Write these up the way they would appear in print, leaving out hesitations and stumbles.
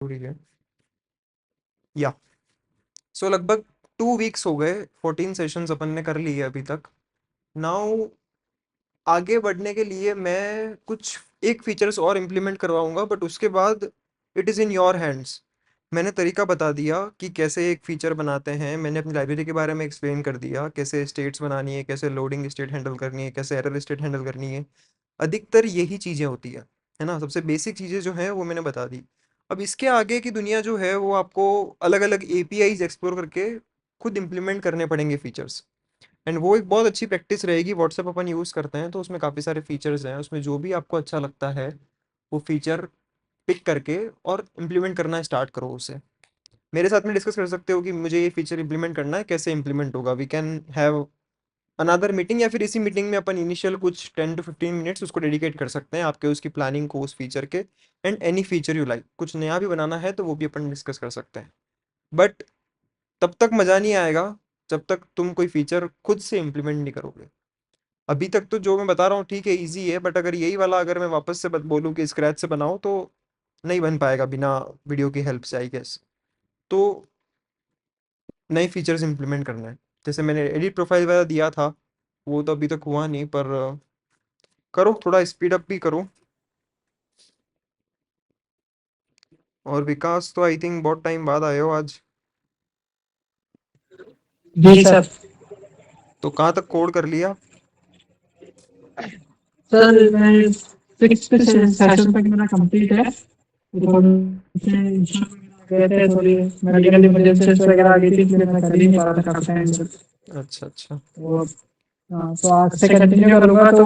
जरूरी है या सो लगभग 2 वीक्स हो गए। 14 सेशंस अपन ने कर ली है अभी तक। नाउ आगे बढ़ने के लिए मैं कुछ एक फीचर्स और इम्प्लीमेंट करवाऊंगा, बट उसके बाद it is in your hands. मैंने तरीका बता दिया कि कैसे एक फीचर बनाते हैं, मैंने अपनी लाइब्रेरी के बारे में एक्सप्लेन कर दिया, कैसे स्टेट्स बनानी है, कैसे लोडिंग स्टेट हैंडल करनी है, कैसे एरर स्टेट हैंडल करनी है। अधिकतर यही चीज़ें होती है ना। सबसे बेसिक चीज़ें जो हैं वो मैंने बता दी। अब इसके आगे की दुनिया जो है वो आपको अलग अलग एपीआईज एक्सप्लोर करके खुद इम्प्लीमेंट करने पड़ेंगे फीचर्स। एंड वो एक बहुत अच्छी प्रैक्टिस रहेगी। व्हाट्सएप अपन यूज़ करते हैं तो उसमें काफ़ी सारे फीचर्स हैं, उसमें जो भी आपको अच्छा लगता है वो फीचर पिक करके और इम्प्लीमेंट करना स्टार्ट करो उसे। मेरे साथ में डिस्कस कर सकते हो कि मुझे ये फीचर इम्प्लीमेंट करना है, कैसे इम्प्लीमेंट होगा। We can have another meeting, या फिर इसी मीटिंग में अपन इनिशियल कुछ 10 to 15 मिनट्स उसको डेडिकेट कर सकते हैं आपके उसकी प्लानिंग को, उस फीचर के। And any feature you like, कुछ नया भी बनाना है तो वो भी अपन डिस्कस कर सकते हैं। बट तब तक मज़ा नहीं आएगा जब तक तुम कोई फीचर खुद से इम्प्लीमेंट नहीं करोगे। अभी तक तो जो मैं बता रहा हूँ ठीक है, इजी है, बट अगर यही वाला अगर मैं वापस से बोलूँ कि स्क्रैच से बनाओ तो नहीं बन पाएगा बिना वीडियो की हेल्प से, आई गेस। तो नए फीचर्स इंप्लीमेंट करना है। जैसे मैंने एडिट प्रोफाइल वाला दिया था, वो तो अभी तक हुआ नहीं, पर करो, थोड़ा स्पीड अप भी करो। और विकास तो आई थिंक बहुत टाइम बाद आए हो आज। जी सर। तो कहाँ तक कोड कर लिया? सर मैं 6th सेशन तक मेरा कंप्लीट है। तो थोड़े से इश्यू गए थे, थोड़ी मेडिकल इमरजेंसीज वगैरह आ गई थी, इसलिए मैं कर ही नहीं पा रहा था काफी टाइम से। अच्छा अच्छा। तो हाँ, तो आज से कंटिन्यू करूंगा, तो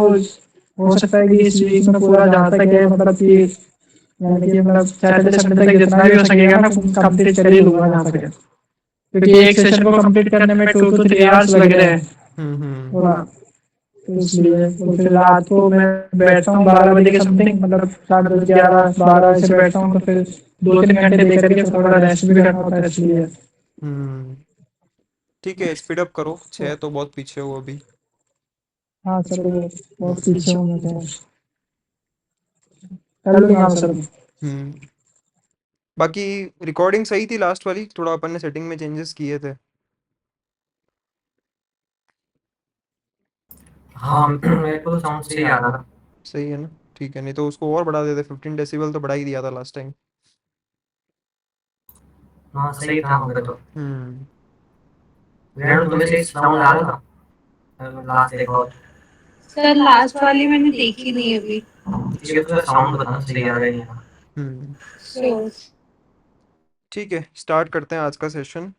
हो सकता है कि इस वीक में पूरा जहाँ तक है, मतलब कि यानी कि मतलब सैटरडे संडे तक जितना भी हो सकेगा ना कंप्लीट कर ही लूंगा जहाँ तक है, क्योंकि एक सेशन को कंप्लीट करने में 2 to 3 आवर्स लग रहे हैं हम्म। पूरा। तो इसलिए तो फिर रात को मैं बैठता हूँ 12 बजे के समथिंग, मतलब 7, 10, 11, 12 ऐसे बैठता हूँ, तो फिर 2, 3 घंटे दे करके फिर थोड़ा रेस्ट भी करना होता है इसलिए। हम्म। ठीक है, स्पीड अप करो, छः तो बहुत पीछे हो अभी। हाँ सर, वो बहुत हम्म। पीछे हूँ मैं तो। कर लूंगा मैं सर। हम्म। बाकी रिकॉर्डिंग सही थी लास्ट वाली, थोड़ा अपन ने सेटिंग में चेंजेस किए थे। हाँ मेरे को तो साउंड सही आ रहा था। सही है ना? ठीक है, नहीं तो उसको और बढ़ा देते, 15 डेसिबल तो बढ़ा ही दिया था लास्ट टाइम। हाँ सही था वहाँ पे तो। हम्म। रेणु तुम्हें सही साउंड आ रहा था लास्ट एक और? सर लास्ट वाली मैंने देखी नहीं अभी। ठीक है, तो साउंड बताना सही आ रहा है यहाँ। हम्म। श्योर। ठीक है, स्टार्ट करते हैं आज का सेशन।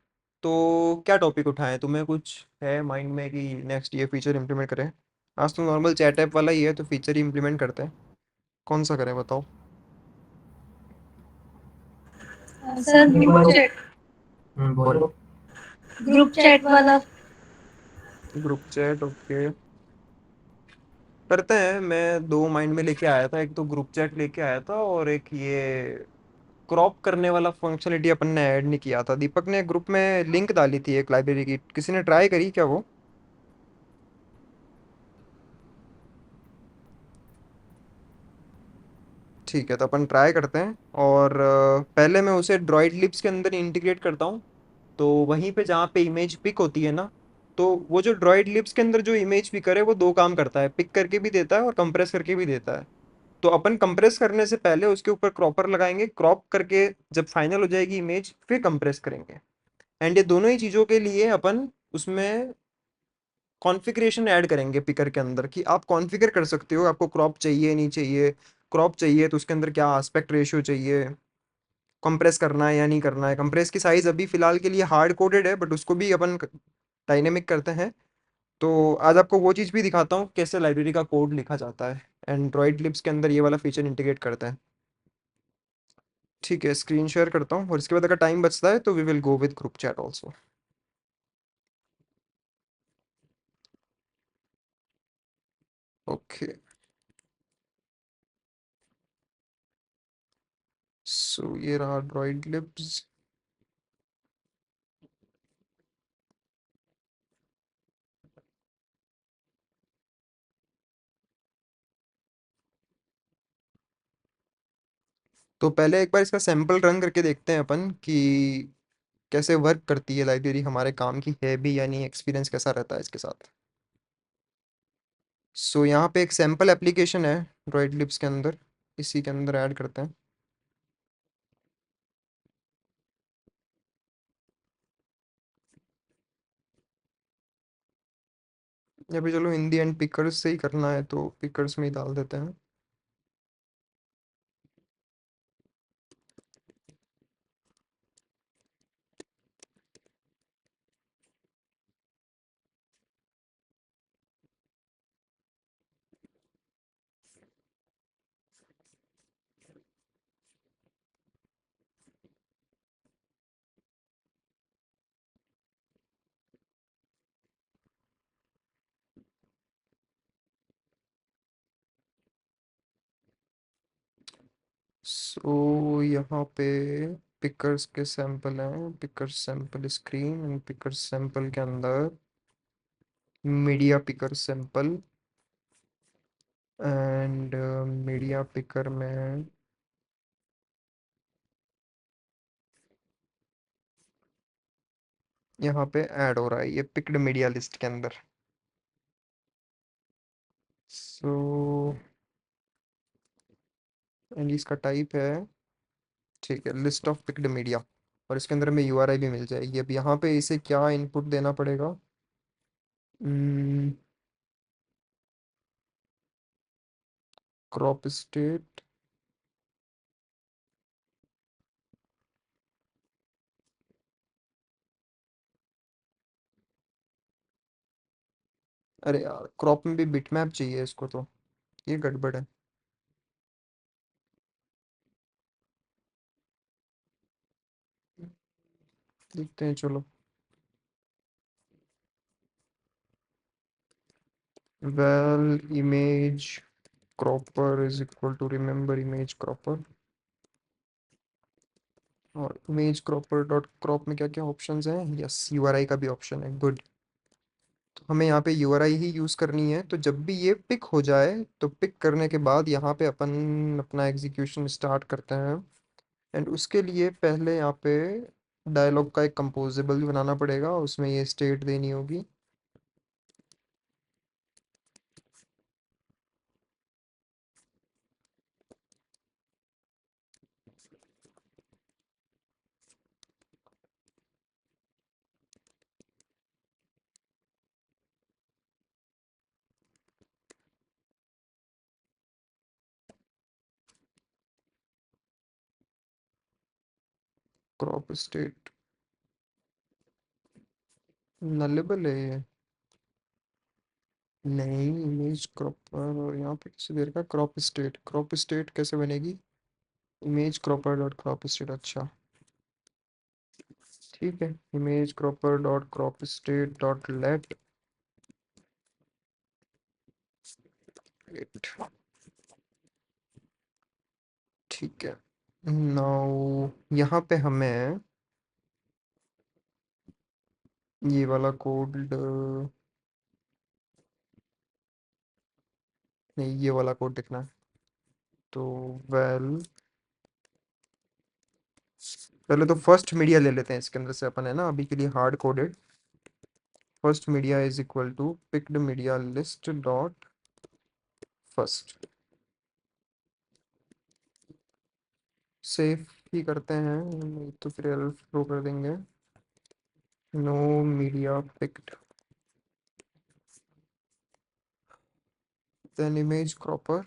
तो क्या टॉपिक उठाएं? तुम्हें कुछ है माइंड में कि नेक्स्ट ये फीचर इम्प्लीमेंट करें? आज तो नॉर्मल चैट ऐप वाला ही है तो फीचर ही इम्प्लीमेंट करते हैं। कौन सा करें बताओ? सर एक ग्रुप बार चैट। बोलो। ग्रुप चैट वाला। ग्रुप चैट, ओके, करते हैं। मैं दो माइंड में लेके आया था, एक तो ग्रुप चैट लेके आया था, और एक ये क्रॉप करने वाला फंक्शनलिटी अपन ने ऐड नहीं किया था। दीपक ने ग्रुप में लिंक डाली थी एक लाइब्रेरी की, किसी ने ट्राई करी क्या वो? ठीक है, तो अपन ट्राई करते हैं। और पहले मैं उसे ड्रॉइड लिप्स के अंदर इंटीग्रेट करता हूँ। तो वहीं पे जहाँ पे इमेज पिक होती है ना, तो वो जो ड्रॉइड लिप्स के अंदर जो इमेज पिकर है वो दो काम करता है, पिक करके भी देता है और कंप्रेस करके भी देता है। तो अपन कंप्रेस करने से पहले उसके ऊपर क्रॉपर लगाएंगे, क्रॉप करके जब फाइनल हो जाएगी इमेज फिर कंप्रेस करेंगे। एंड ये दोनों ही चीज़ों के लिए अपन उसमें कॉन्फ़िगरेशन ऐड करेंगे पिकर के अंदर, कि आप कॉन्फ़िगर कर सकते हो आपको क्रॉप चाहिए नहीं चाहिए। क्रॉप चाहिए तो उसके अंदर क्या आस्पेक्ट रेशियो चाहिए, कंप्रेस करना है या नहीं करना है। कंप्रेस की साइज़ अभी फ़िलहाल के लिए हार्ड कोडेड है, बट उसको भी अपन डायनेमिक करते हैं। तो आज आपको वो चीज़ भी दिखाता हूँ कैसे लाइब्रेरी का कोड लिखा जाता है। एंड्रॉइड लिप्स के अंदर ये वाला फीचर इंटीग्रेट करते हैं। ठीक है, स्क्रीन शेयर करता हूँ, और इसके बाद अगर टाइम बचता है तो we will go with group chat also. Okay, so ये रहा ड्रॉइड लिप्स। तो पहले एक बार इसका सैंपल रन करके देखते हैं अपन कि कैसे वर्क करती है लाइब्रेरी, हमारे काम की है भी या नहीं, एक्सपीरियंस कैसा रहता है इसके साथ। सो यहाँ पे एक सैंपल एप्लीकेशन है ड्रॉइड लिब्स के अंदर, इसी के अंदर ऐड करते हैं। या फिर चलो हिंदी एंड पिकर्स से ही करना है तो पिकर्स में ही डाल देते हैं। सो यहाँ पे पिकर्स के सैंपल हैं, pickers sample screen and pickers sample के अंदर media picker sample and media picker में यहाँ पे ऐड हो रहा है ये पिक्ड मीडिया लिस्ट के अंदर। सो एंड इसका टाइप है, ठीक है, लिस्ट ऑफ पिक्ड मीडिया, और इसके अंदर में यूआरआई भी मिल जाएगी। अब यहाँ पे इसे क्या इनपुट देना पड़ेगा, क्रॉप स्टेट, अरे यार क्रॉप में भी बिटमैप चाहिए इसको, तो ये गड़बड़ है। देखते हैं चलो। Val image cropper is equal to, remember image cropper, और इमेज क्रॉपर डॉट क्रॉप में क्या क्या ऑप्शंस हैं, यस यूआरआई का भी ऑप्शन है, गुड। तो हमें यहाँ पे यूआरआई ही यूज़ करनी है, तो जब भी ये पिक हो जाए तो पिक करने के बाद यहाँ पे अपन अपना एग्जीक्यूशन स्टार्ट करते हैं। एंड उसके लिए पहले यहाँ पे डायलॉग का एक कंपोजेबल भी बनाना पड़ेगा, उसमें ये स्टेट देनी होगी। क्रॉप स्टेट नलेबल है ये, नहीं इमेज क्रॉपर, और यहाँ पे किसी देर का क्रॉप स्टेट कैसे बनेगी, image cropper dot crop state, अच्छा ठीक है, image cropper dot crop state dot let it, ठीक है। नाउ यहाँ पे हमें ये वाला कोड, नहीं ये वाला कोड लिखना है। तो वेल पहले तो फर्स्ट मीडिया ले लेते हैं इसके अंदर से अपन, है ना, अभी के लिए hard coded. First media is equal to picked media list dot first, save ही करते हैं, नहीं तो फिर एरर थ्रो कर देंगे। No media picked, then image cropper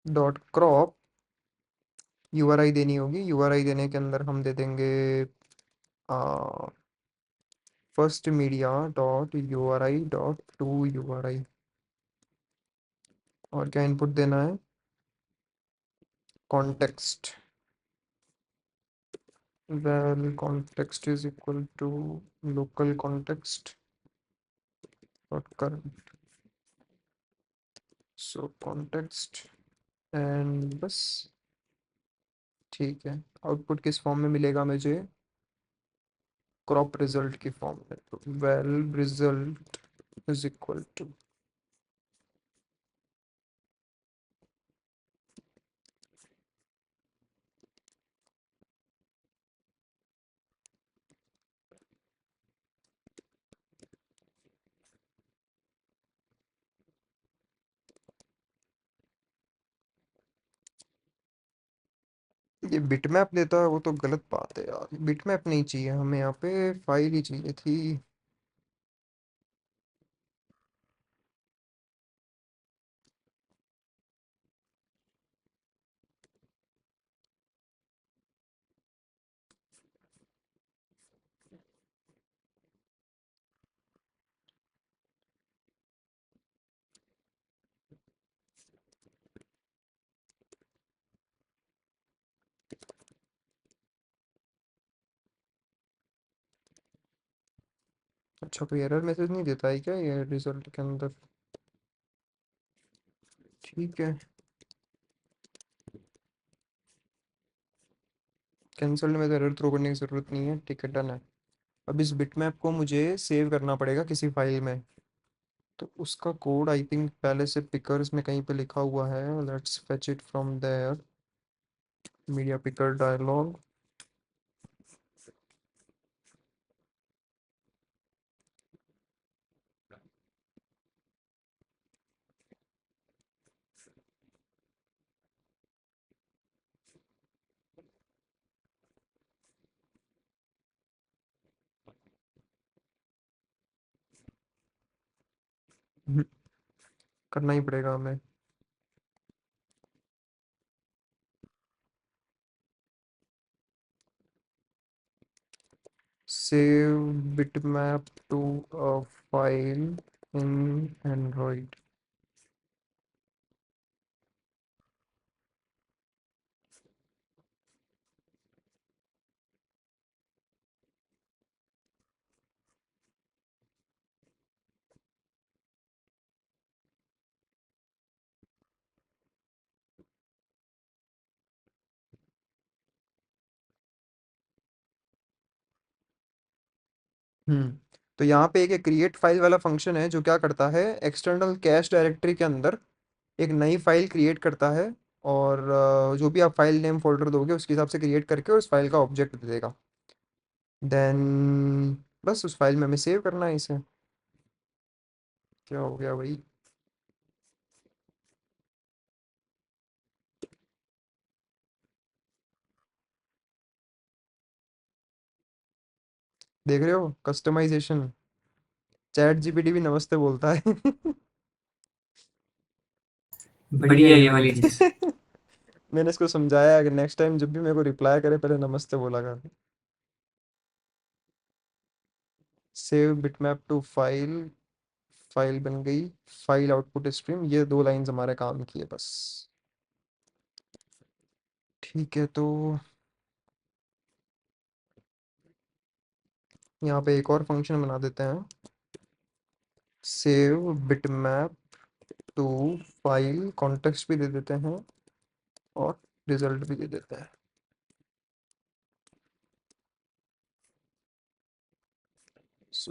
dot crop, URI देनी होगी, यूआरआई देने के अंदर हम दे देंगे first media dot URI dot to URI, और क्या इनपुट देना है, context, well context is equal to local context dot current, so context and बस, ठीक है। आउटपुट किस फॉर्म में मिलेगा मुझे, क्रॉप रिजल्ट की फॉर्म में, तो val result is equal to, ये बिटमैप देता है वो तो गलत बात है यार, बिटमैप नहीं चाहिए हमें, यहाँ पे फाइल ही चाहिए थी। अच्छा, कोई एरर मैसेज नहीं देता है क्या ये रिजल्ट के अंदर? ठीक है, कैंसल्ड में तो एरर थ्रो करने की ज़रूरत नहीं है, ठीक है, डन है। अब इस बिटमैप को मुझे सेव करना पड़ेगा किसी फाइल में, तो उसका कोड आई थिंक पहले से पिकर्स में कहीं पे लिखा हुआ है। Let's fetch it from there, media picker dialog. करना ही पड़ेगा हमें। Save bitmap to a file in android. Hmm तो यहाँ पे एक क्रिएट फाइल वाला फंक्शन है जो क्या करता है, एक्सटर्नल कैश डायरेक्टरी के अंदर एक नई फाइल क्रिएट करता है, और जो भी आप फाइल नेम फोल्डर दोगे उसके हिसाब से क्रिएट करके उस फाइल का ऑब्जेक्ट दे देगा। देन बस उस फाइल में हमें सेव करना है इसे। क्या हो गया भाई? देख रहे हो कस्टमाइजेशन? चैट जीपीटी भी नमस्ते बोलता है। बढ़िया है ये वाली चीज। मैंने इसको समझाया है कि नेक्स्ट टाइम जब भी मेरे को रिप्लाई करे पहले नमस्ते बोला कर। Save bitmap to file, file बन गई। फाइल आउटपुट स्ट्रीम, ये दो लाइंस हमारे काम की है बस। ठीक है, तो यहाँ पे एक और फंक्शन बना देते हैं, save bitmap to file, context भी दे देते हैं और रिजल्ट भी दे देते हैं।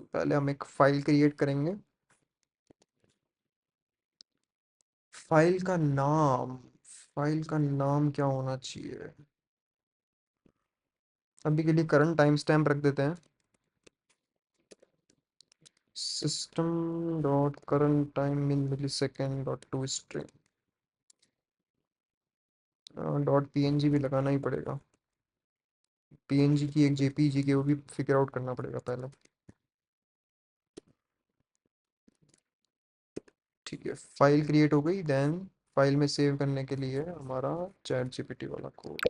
पहले हम एक फाइल क्रिएट करेंगे। फाइल का नाम, फाइल का नाम क्या होना चाहिए? अभी के लिए करंट टाइम स्टैम्प रख देते हैं, system dot current time in milli second dot to string. Dot PNG भी लगाना ही पड़ेगा, पीएनजी की एक जेपीजी की वो भी फिगर आउट करना पड़ेगा पहले। ठीक है, फाइल क्रिएट हो गई। देन फाइल में सेव करने के लिए हमारा चैट जीपीटी वाला कोड।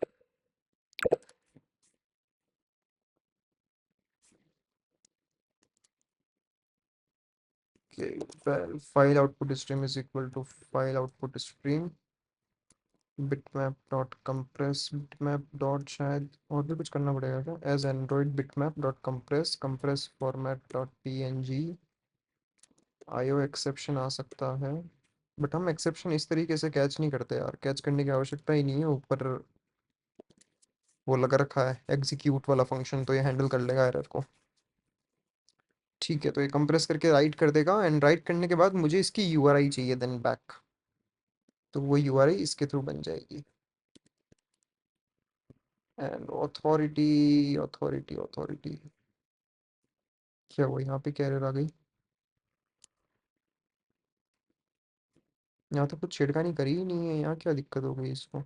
File output stream is equal to file output stream bitmap dot compress, bitmap dot शायद और भी कुछ करना पड़ेगा क्या, as android bitmap dot compress, compress format dot PNG. IO exception आ सकता है, बट हम एक्सेप्शन इस तरीके से कैच नहीं करते यार, कैच करने की आवश्यकता ही नहीं है, ऊपर वो लगा रखा है एग्जीक्यूट वाला फंक्शन, तो ये हैंडल कर लेगा एरर को। ठीक है, तो ये कंप्रेस करके राइट कर देगा, एंड राइट करने के बाद मुझे इसकी यूआरआई चाहिए देन बैक, तो वो यूआरआई इसके थ्रू बन जाएगी। एंड ऑथोरिटी, ऑथोरिटी ऑथोरिटी, क्या हुआ यहाँ पे, क्या एरर आ गई? यहाँ तो कुछ छेड़खानी करी ही नहीं है, यहाँ क्या दिक्कत हो गई इसको?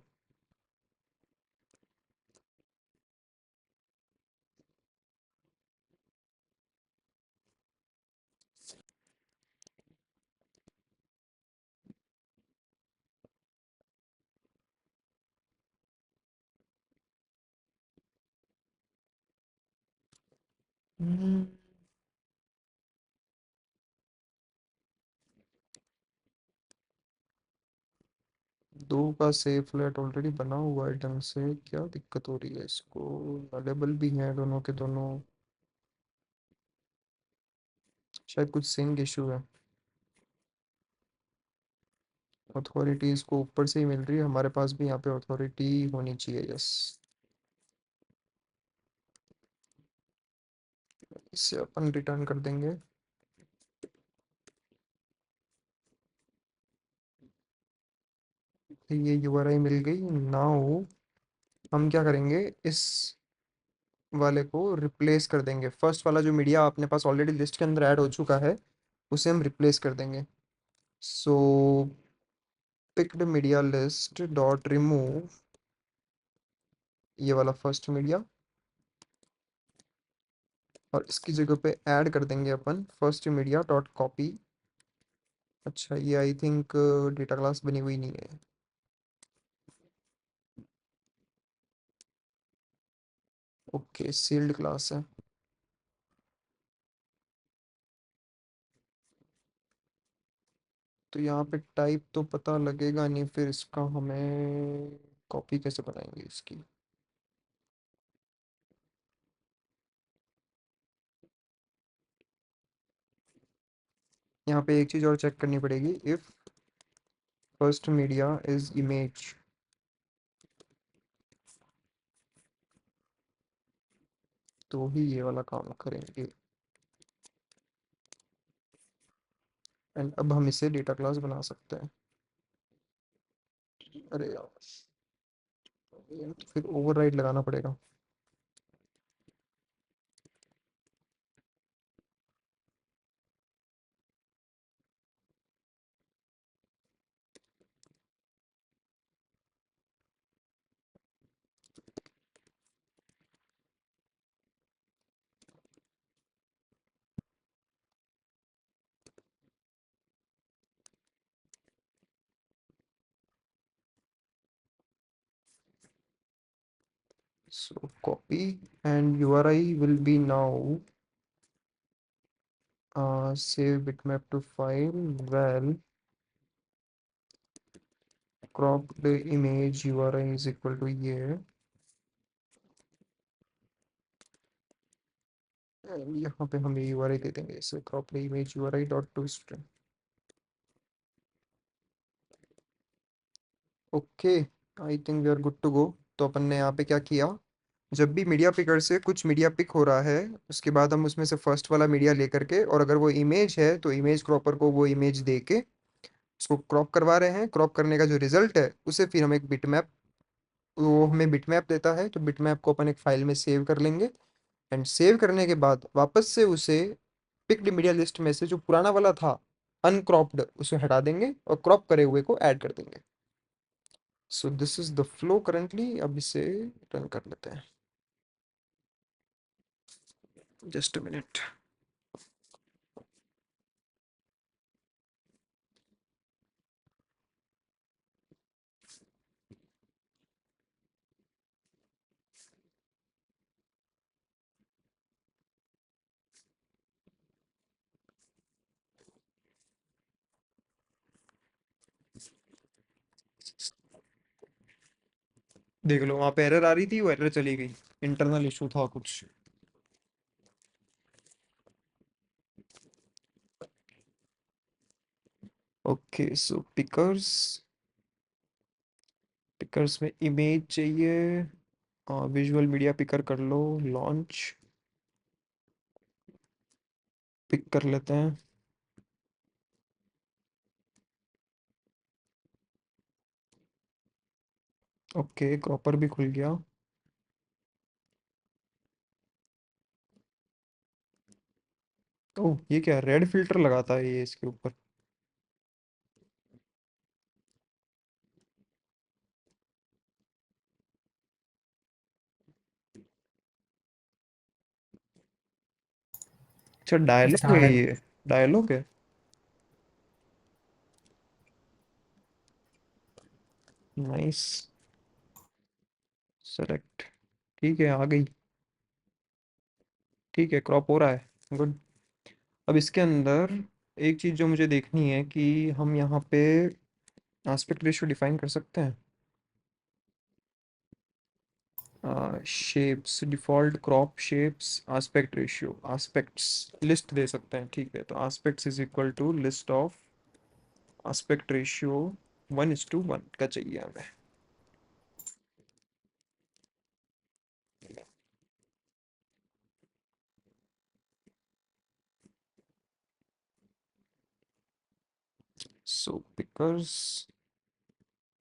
हम्म, दो का सेव फ्लैट ऑलरेडी बना हुआ है ढंग से, क्या दिक्कत हो रही है इसको? अवेलेबल भी हैं दोनों के दोनों। शायद कुछ सिंक इशू है। अथॉरिटीज को ऊपर से ही मिल रही है, हमारे पास भी यहाँ पे अथॉरिटी होनी चाहिए। यस, इससे अपन रिटर्न कर देंगे। ये यूआरआई मिल गई। नाउ हम क्या करेंगे, इस वाले को रिप्लेस कर देंगे। फर्स्ट वाला जो मीडिया अपने पास ऑलरेडी लिस्ट के अंदर ऐड हो चुका है, उसे हम रिप्लेस कर देंगे। So picked media list dot remove ये वाला फर्स्ट मीडिया, और इसकी जगह पे ऐड कर देंगे अपन फर्स्ट मीडिया डॉट कॉपी। अच्छा, ये आई थिंक डेटा क्लास बनी हुई नहीं है। ओके, सील्ड क्लास है। तो यहाँ पे टाइप तो पता लगेगा नहीं, फिर इसका हमें कॉपी कैसे बनाएंगे इसकी? यहाँ पे एक चीज़ और चेक करनी पड़ेगी, if first media is image, तो ही ये वाला काम करेंगे। एंड अब हम इसे डेटा क्लास बना सकते हैं। अरे यार, ये तो फिर ओवरराइड लगाना पड़ेगा। So copy and URI will be now save bitmap to file val cropped image URI is equal to ये, and यहाँ पे हम ये URI दे देंगे इसे cropped image URI dot to string। Okay, I think we are good to go. तो अपन ने यहाँ पे क्या किया, जब भी मीडिया पिकर से कुछ मीडिया पिक हो रहा है, उसके बाद हम उसमें से फर्स्ट वाला मीडिया लेकर के, और अगर वो इमेज है तो इमेज क्रॉपर को वो इमेज दे के उसको क्रॉप करवा रहे हैं। क्रॉप करने का जो रिजल्ट है उसे फिर हम एक बिटमैप, वो हमें बिटमैप देता है, तो बिटमैप को अपन एक फाइल में सेव कर लेंगे। एंड सेव करने के बाद वापस से उसे पिक्ड मीडिया लिस्ट में से जो पुराना वाला था अनक्रॉप्ड, उसे हटा देंगे और क्रॉप करे हुए को ऐड कर देंगे। So this is the flow currently. अब इसे रन कर लेते हैं। Just a minute. देख लो, वहां पे एरर आ रही थी, वो एरर चली गई। इंटरनल इशू था कुछ। ओके, सो पिकर्स, पिकर्स में इमेज चाहिए। विजुअल मीडिया पिकर कर लो, लॉन्च, पिक कर लेते हैं। ओके, क्रॉपर भी खुल गया। ओह, ये क्या रेड फिल्टर लगाता है ये इसके ऊपर? अच्छा, डायलॉग है स्टार्ट। ये? डायलॉग है। नाइस। सेलेक्ट। ठीक है, आ गई। ठीक है, क्रॉप हो रहा है, गुड। अब इसके अंदर एक चीज़ जो मुझे देखनी है कि हम यहाँ पे एस्पेक्ट रेशियो डिफाइन कर सकते हैं। Shapes, default crop shapes, aspect ratio, aspects list दे सकते हैं, ठीक है। तो aspects is equal to list of aspect ratio 1:1 का चाहिए हमें। So pickers,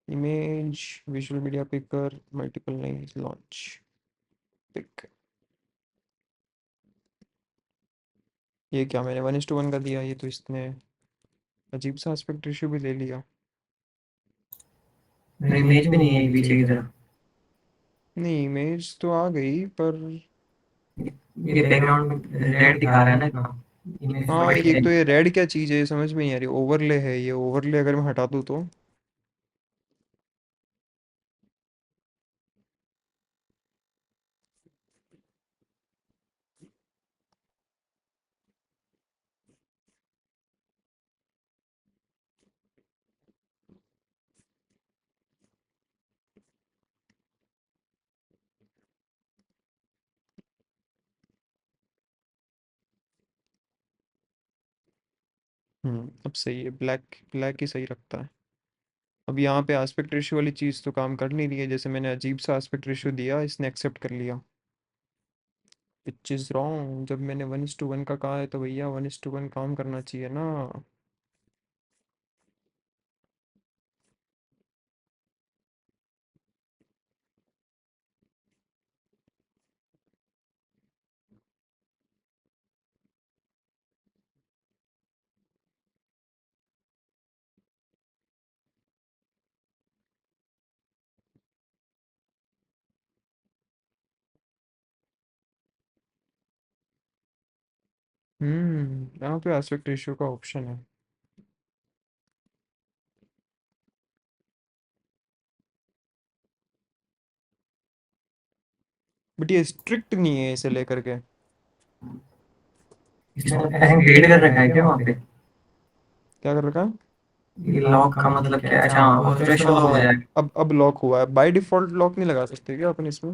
image, visual media picker, multiple lines launch pick. ये क्या मैंने 1:1 का दिया, ये तो इसने अजीब सा एस्पेक्ट रेशियो भी ले लिया। इमेज भी नहीं है पीछे की तरफ। नहीं, इमेज तो आ गई पर ये बैकग्राउंड में रेड दिखा रहा है ना इतना। इमेज तो हाँ, वाइट ये है। तो ये रेड क्या चीज़ है, ये समझ में नहीं आ रही। ओवरले है ये, ओवरले अगर मैं हटा दूँ तो अब सही है, ब्लैक ब्लैक ही सही रखता है। अब यहाँ पे एस्पेक्ट रेशियो वाली चीज़ तो काम कर नहीं रही है, जैसे मैंने अजीब सा एस्पेक्ट रेशियो दिया, इसने एक्सेप्ट कर लिया। विच इज़ रॉन्ग, जब मैंने 1:1 का कहा है तो भैया 1:1 काम करना चाहिए ना। यहाँ पे एस्पेक्ट रेशियो का ऑप्शन है। बट ये स्ट्रिक्ट नहीं है इसे लेकर के। इसने ऐसे ग्रेड कर रखा है क्या वहाँ पे? क्या कर रखा है? ये लॉक का मतलब क्या है? अच्छा वो थ्रेशोल्ड हो हाँ, जाएगा। अब लॉक हुआ है। बाय डिफ़ॉल्ट लॉक नहीं लगा सकते क्या अपन इसमें?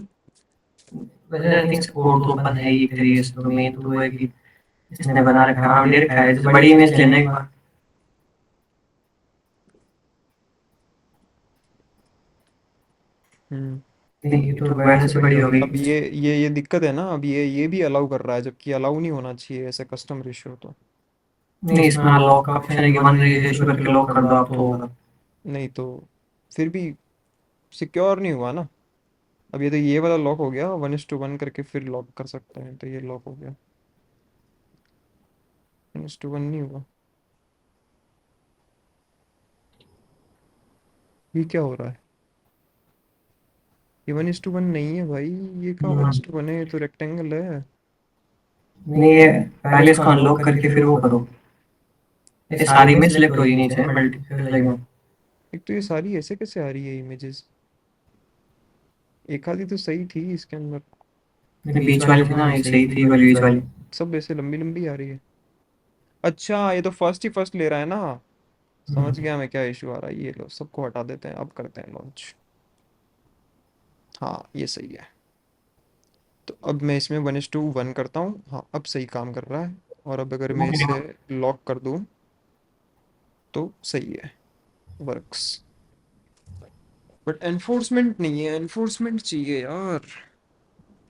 वैसे आई थिंक कोड तो ओपन है ही एक तरीके से, तो मेन तो वो है कि इसने बना रखा है। हाँ ले रखा है, जैसे बड़ी इमेज लेना एक बार। हम्म नहीं, ये तो वैसे से बड़ी हो गई। अब ये दिक्कत है ना। अब ये भी अलाउ कर रहा है, जबकि अलाउ नहीं होना चाहिए ऐसे कस्टम रेशियो तो। नहीं, इसमें लॉक का ऑप्शन है कि वन रेशियो करके लॉक कर दो आप तो होगा। नहीं तो फिर भी सिक्योर नहीं हुआ ना। अब ये तो ये वाला लॉक हो गया, 1:1 करके फिर लॉक कर सकते हैं, तो ये लॉक हो गया। 1:1 नहीं हुआ। ये क्या हो रहा है? ये 1:1 नहीं है भाई। ये कहाँ हम्म। 1:1 है? ये तो रेक्टेंगल है। नहीं, ये पहले इसको अनलॉक करके फिर वो करो। ये सारी इमेज सिलेक्ट हो रही नीचे मल्टीपल में। एक तो ये सारी ऐसे कैसे आ रही है इमेजेस? एक आधी तो सही थी इसके अंदर। बीच वाली थी ना, ये सही थी वाली बीच वाली। सब ऐसे लंबी लंबी आ रही है। अच्छा, ये तो फर्स्ट ही फर्स्ट ले रहा है ना। समझ हम्म। गया मैं क्या इशू आ रहा है। ये लो, सबको हटा देते हैं, अब करते हैं लॉन्च। हाँ, ये सही है। तो अब मैं इसमें 1:1 करता हूँ। हाँ, अब सही काम कर रहा है। और अब अगर मैं इसे लॉक कर दूँ तो सही है, वर्क्स। बट एनफोर्समेंट नहीं है, एनफोर्समेंट चाहिए यार।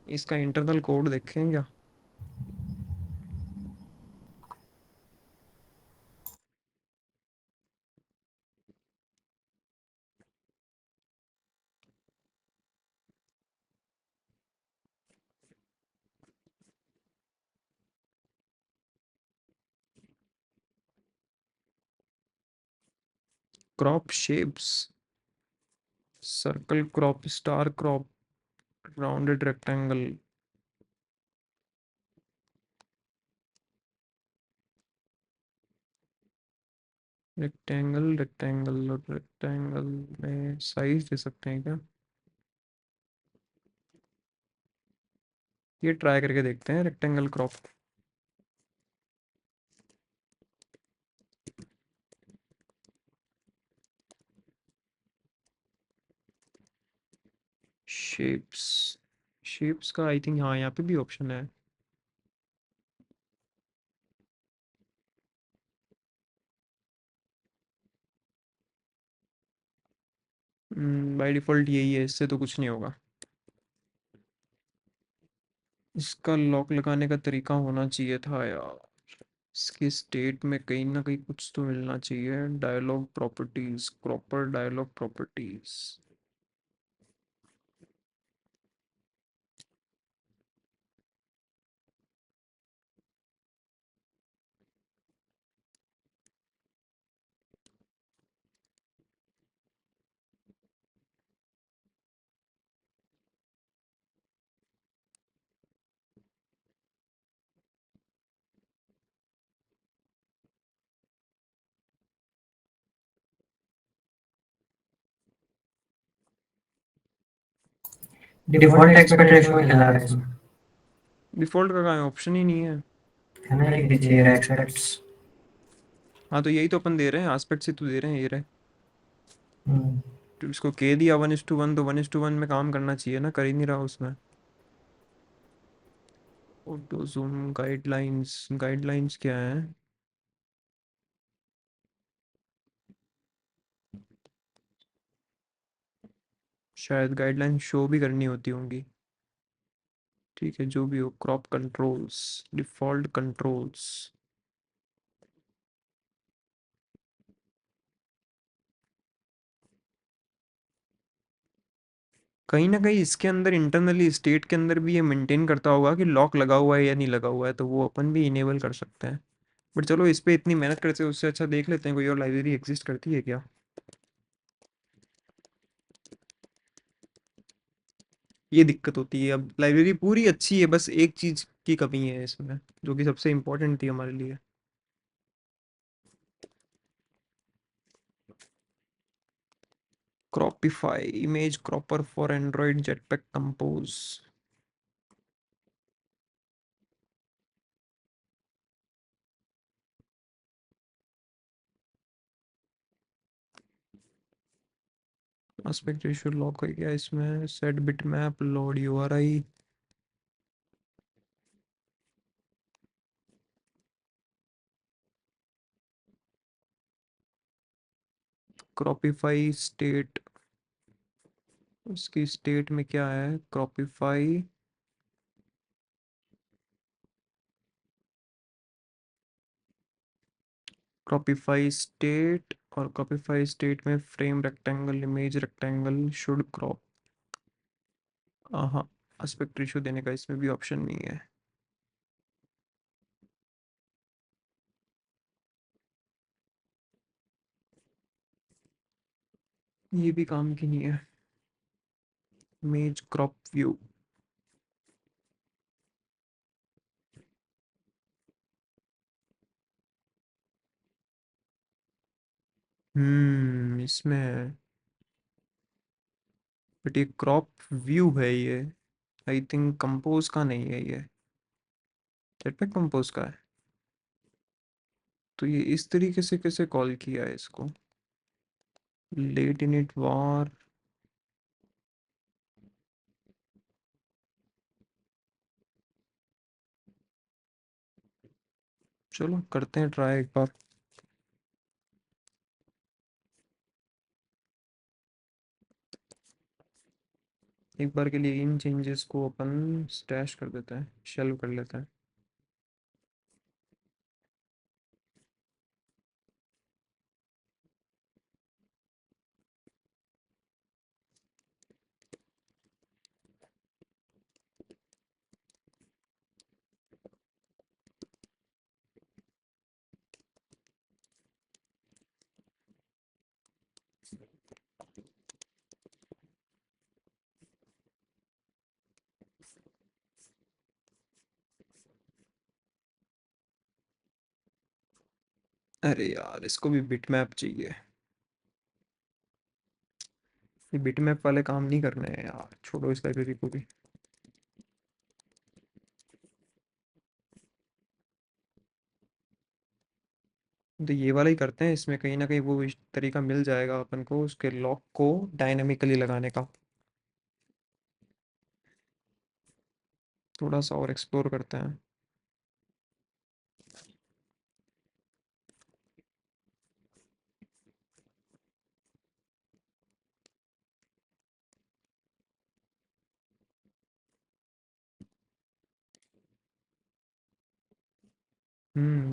इसका इंटरनल कोड देखें क्या? Crop shapes, circle crop, star crop, rounded rectangle. Rectangle, rectangle और रेक्टेंगल में साइज दे सकते हैं क्या? ये ट्राई करके देखते हैं रेक्टेंगल क्रॉप। शेप्स, शेप्स का आई थिंक हाँ यहाँ पे भी ऑप्शन है। बाय डिफ़ॉल्ट यही है, इससे तो कुछ नहीं होगा। इसका लॉक लगाने का तरीका होना चाहिए था यार। इसकी स्टेट में कहीं ना कहीं कुछ तो मिलना चाहिए। Dialog properties, proper dialog properties. Default aspect ratio में खेला है इसमें। डिफ़ॉल्ट का कहाँ है, ऑप्शन ही नहीं है। है ना, एक नीचे रहा एक्सपेक्ट्स। हाँ तो यही तो अपन दे रहे हैं, आस्पेक्ट से तो दे रहे हैं, ये रहे। हम्म। तो इसको के दिया 1:1, तो 1:1 में काम करना चाहिए ना, कर ही नहीं रहा उसमें। ऑटो जूम गाइडलाइंस, गाइडलाइंस क्या है? शायद गाइडलाइन शो भी करनी होती होंगी। ठीक है, जो भी हो। Crop controls, default controls. कहीं ना कहीं इसके अंदर इंटरनली स्टेट के अंदर भी ये मेंटेन करता होगा कि लॉक लगा हुआ है या नहीं लगा हुआ है, तो वो अपन भी इनेबल कर सकते हैं। बट चलो, इस पे इतनी मेहनत करते हैं, उससे अच्छा देख लेते हैं कोई और लाइब्रेरी एग्जिस्ट करती है क्या। ये दिक्कत होती है, अब लाइब्रेरी पूरी अच्छी है, बस एक चीज की कमी है इसमें, जो कि सबसे इम्पोर्टेंट थी हमारे लिए। Cropify image cropper for android jetpack compose. Aspect ratio lock है क्या इसमें? Set bitmap, load URI. Cropify state, उसकी स्टेट में क्या है? क्रॉपिफाई, क्रॉपिफाई स्टेट, और क्रॉपिफाई स्टेट में frame rectangle, image rectangle should crop. हाँ, एस्पेक्ट रेशियो देने का इसमें भी ऑप्शन नहीं है। ये भी काम की नहीं है। Image crop view. इसमें है, बट ये क्रॉप व्यू है ये। आई थिंक कंपोज का नहीं है ये, जेटपैक कंपोज का है। तो ये इस तरीके से कैसे कॉल किया है इसको? लेट इनिट वार। चलो करते हैं ट्राई एक बार। एक बार के लिए इन चेंजेस को अपन स्टैश कर देते हैं, शेल्व कर लेते हैं। अरे यार, इसको भी बिटमैप चाहिए। ये बिटमैप वाले काम नहीं करने हैं यार, छोड़ो इस लाइब्रेरी को भी। तो ये वाला ही करते हैं, इसमें कहीं ना कहीं वो तरीका मिल जाएगा अपन को उसके लॉक को डायनामिकली लगाने का। थोड़ा सा और एक्सप्लोर करते हैं।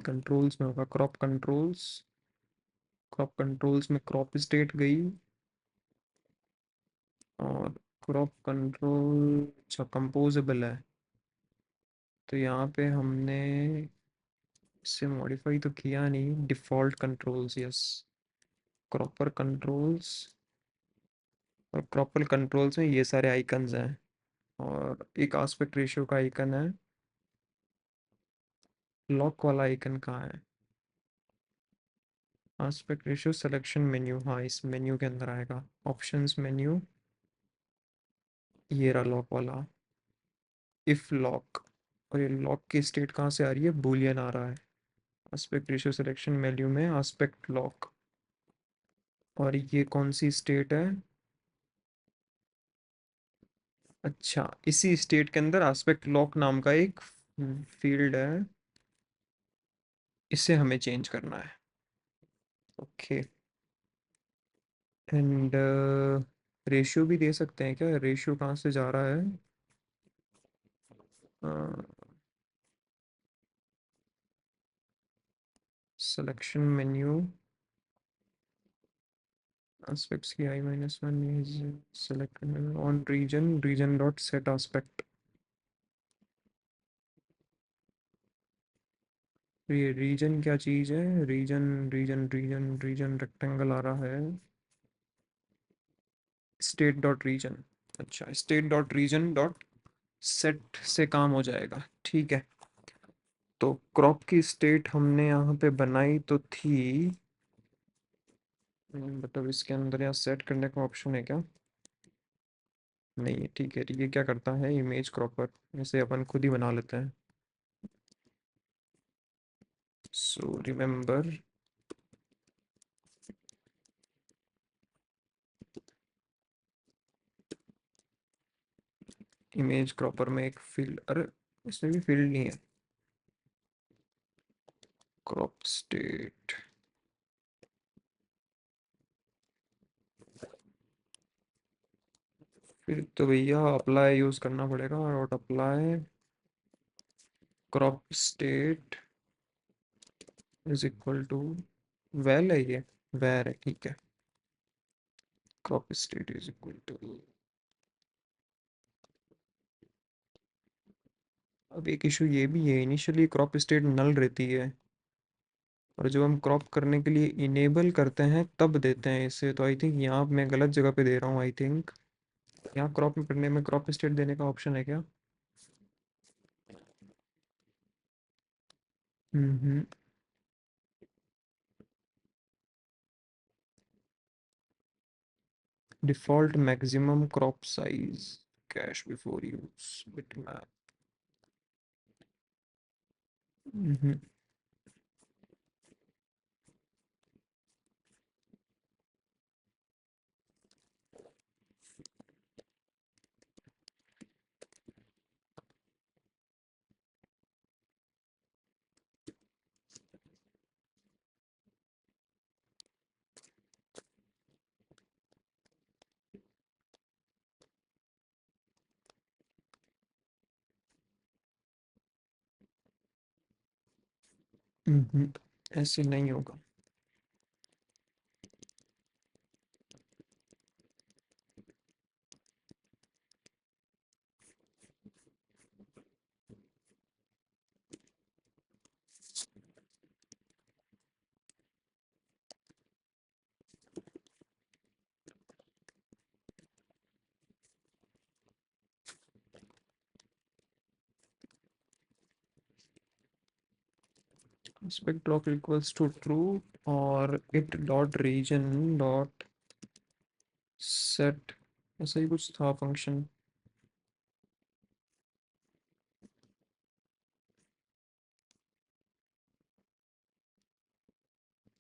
कंट्रोल्स में होगा क्रॉप कंट्रोल्स। क्रॉप कंट्रोल्स में क्रॉप स्टेट गई, और क्रॉप कंट्रोल अच्छा कंपोजेबल है, तो यहाँ पे हमने इसे मॉडिफाई तो किया नहीं। Default controls, yes. Cropper controls, और क्रॉपर कंट्रोल्स में ये सारे आइकन्स हैं, और एक आस्पेक्ट रेशियो का आइकन है। लॉक वाला आइकन कहाँ है? आस्पेक्ट रेशियो सिलेक्शन मेन्यू, हाँ इस मेन्यू के अंदर आएगा। ऑप्शंस मेन्यू, ये रहा लॉक वाला। इफ लॉक, और ये लॉक की स्टेट कहाँ से आ रही है? बूलियन आ रहा है। आस्पेक्ट रेशियो सिलेक्शन मेन्यू में आस्पेक्ट लॉक, और ये कौन सी स्टेट है? अच्छा, इसी स्टेट के अंदर आस्पेक्ट लॉक नाम का एक फील्ड है, इसे हमें चेंज करना है। ओके। एंड रेशियो भी दे सकते हैं क्या? रेशियो कहाँ से जा रहा है? सिलेक्शन मेन्यू, aspects की i-1 is select on region dot set aspect। तो ये रीजन क्या चीज़ है? रीजन रेक्टेंगल आ रहा है। स्टेट डॉट रीजन, अच्छा state dot region dot set से काम हो जाएगा, ठीक है। तो क्रॉप की स्टेट हमने यहाँ पे बनाई तो थी, मतलब इसके अंदर यहाँ सेट करने का ऑप्शन है क्या? नहीं है, ठीक है। ये क्या करता है? इमेज क्रॉपर, इसे अपन खुद ही बना लेते हैं। सो रिमेंबर, इमेज क्रॉपर में एक फील्ड, अरे इसमें भी फील्ड नहीं है। क्रॉप स्टेट, फिर तो भैया अप्लाई यूज करना पड़ेगा, और apply crop state is equal to val है, ये वैर है, ठीक है। Crop state is equal to, अब एक इशू ये भी है, इनिशियली क्रॉप स्टेट नल रहती है, और जब हम क्रॉप करने के लिए इनेबल करते हैं तब देते हैं इसे। तो आई थिंक यहाँ मैं गलत जगह पे दे रहा हूँ। आई थिंक यहाँ क्रॉप करने में क्रॉप स्टेट देने का ऑप्शन है क्या? Hmm. Default maximum crop size, cache before use, bitmap. Hmm ऐसे नहीं होगा। aspect block equals to true, और it dot region dot set, ऐसा ही कुछ था function.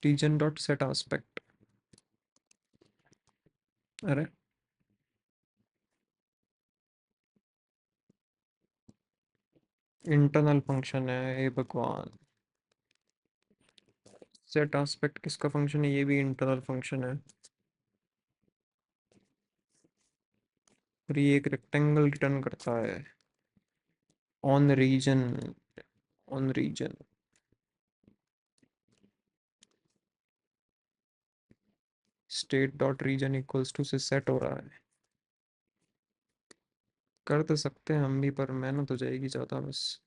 Region dot set aspect. अरे इंटरनल फंक्शन है, हे भगवान। सेट एस्पेक्ट किसका फंक्शन है? ये भी इंटरनल फंक्शन है। और ये एक रेक्टेंगल रिटर्न करता है on region. On region state dot region equals to से सेट हो रहा है। कर तो सकते हैं हम भी, पर मेहनत हो जाएगी ज़्यादा बस।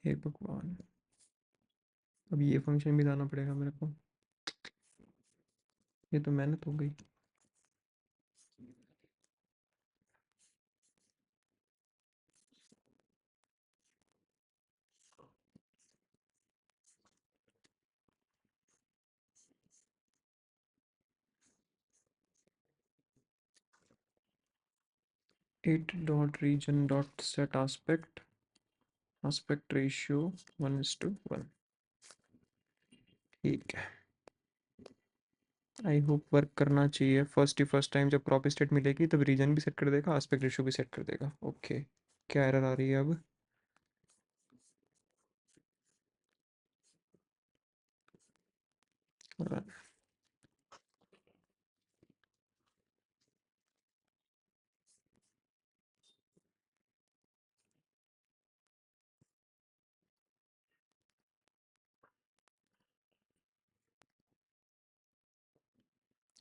हे भगवान, अब ये फंक्शन भी लाना पड़ेगा मेरे को। ये तो मेहनत हो गई। 8 dot region dot set aspect, aspect ratio 1:1। ठीक है, आई होप वर्क करना चाहिए। फर्स्ट टाइम जब क्रॉप स्टेट मिलेगी तब रीजन भी सेट कर देगा, एस्पेक्ट रेशियो भी सेट कर देगा। ओके, क्या एरर आ रही है अब?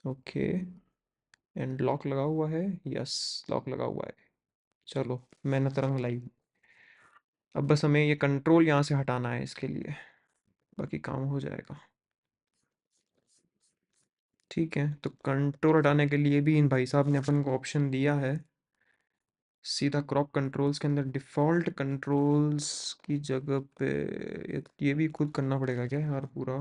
ओके, एंड लॉक लगा हुआ है। यस, लॉक लगा हुआ है। चलो, मेहनत रंग लाई। अब बस हमें ये कंट्रोल यहाँ से हटाना है, इसके लिए बाकी काम हो जाएगा। ठीक है, तो कंट्रोल हटाने के लिए भी इन भाई साहब ने अपन को ऑप्शन दिया है। सीधा क्रॉप कंट्रोल्स के अंदर डिफ़ॉल्ट कंट्रोल्स की जगह पे ये भी खुद करना पड़ेगा क्या यार पूरा?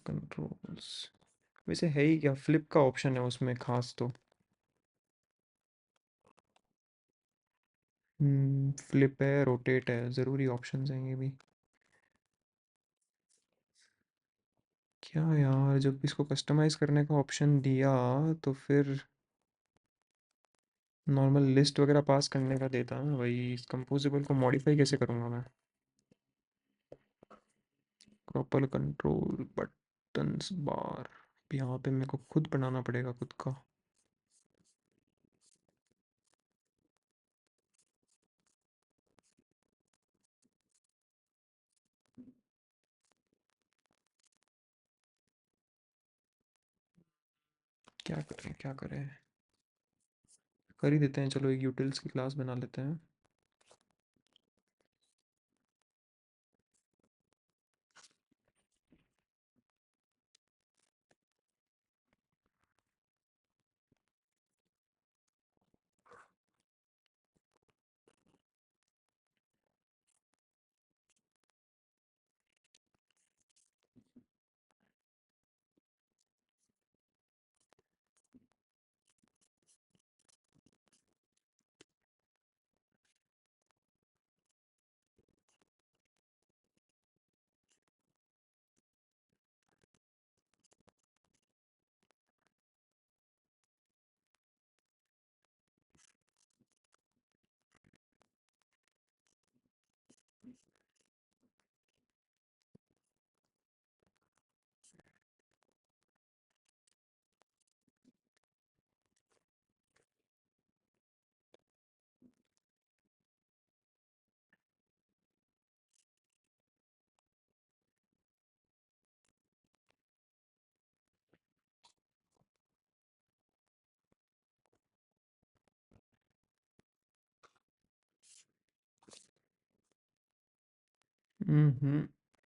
कंट्रोल्स वैसे है ही क्या? फ्लिप का ऑप्शन है उसमें खास तो। फ्लिप है, रोटेट है, ज़रूरी ऑप्शंस हैं ये भी। क्या यार, जब इसको कस्टमाइज़ करने का ऑप्शन दिया तो फिर नॉर्मल लिस्ट वगैरह पास करने का देता ना भाई। इस कंपोजिबल को मॉडिफाई कैसे करूँगा मैं? प्रॉपर कंट्रोल बटन्स बार, यहाँ पे मेरे को खुद बनाना पड़ेगा खुद का। क्या करें क्या करें, कर ही देते हैं। चलो, एक यूटिल्स की क्लास बना लेते हैं।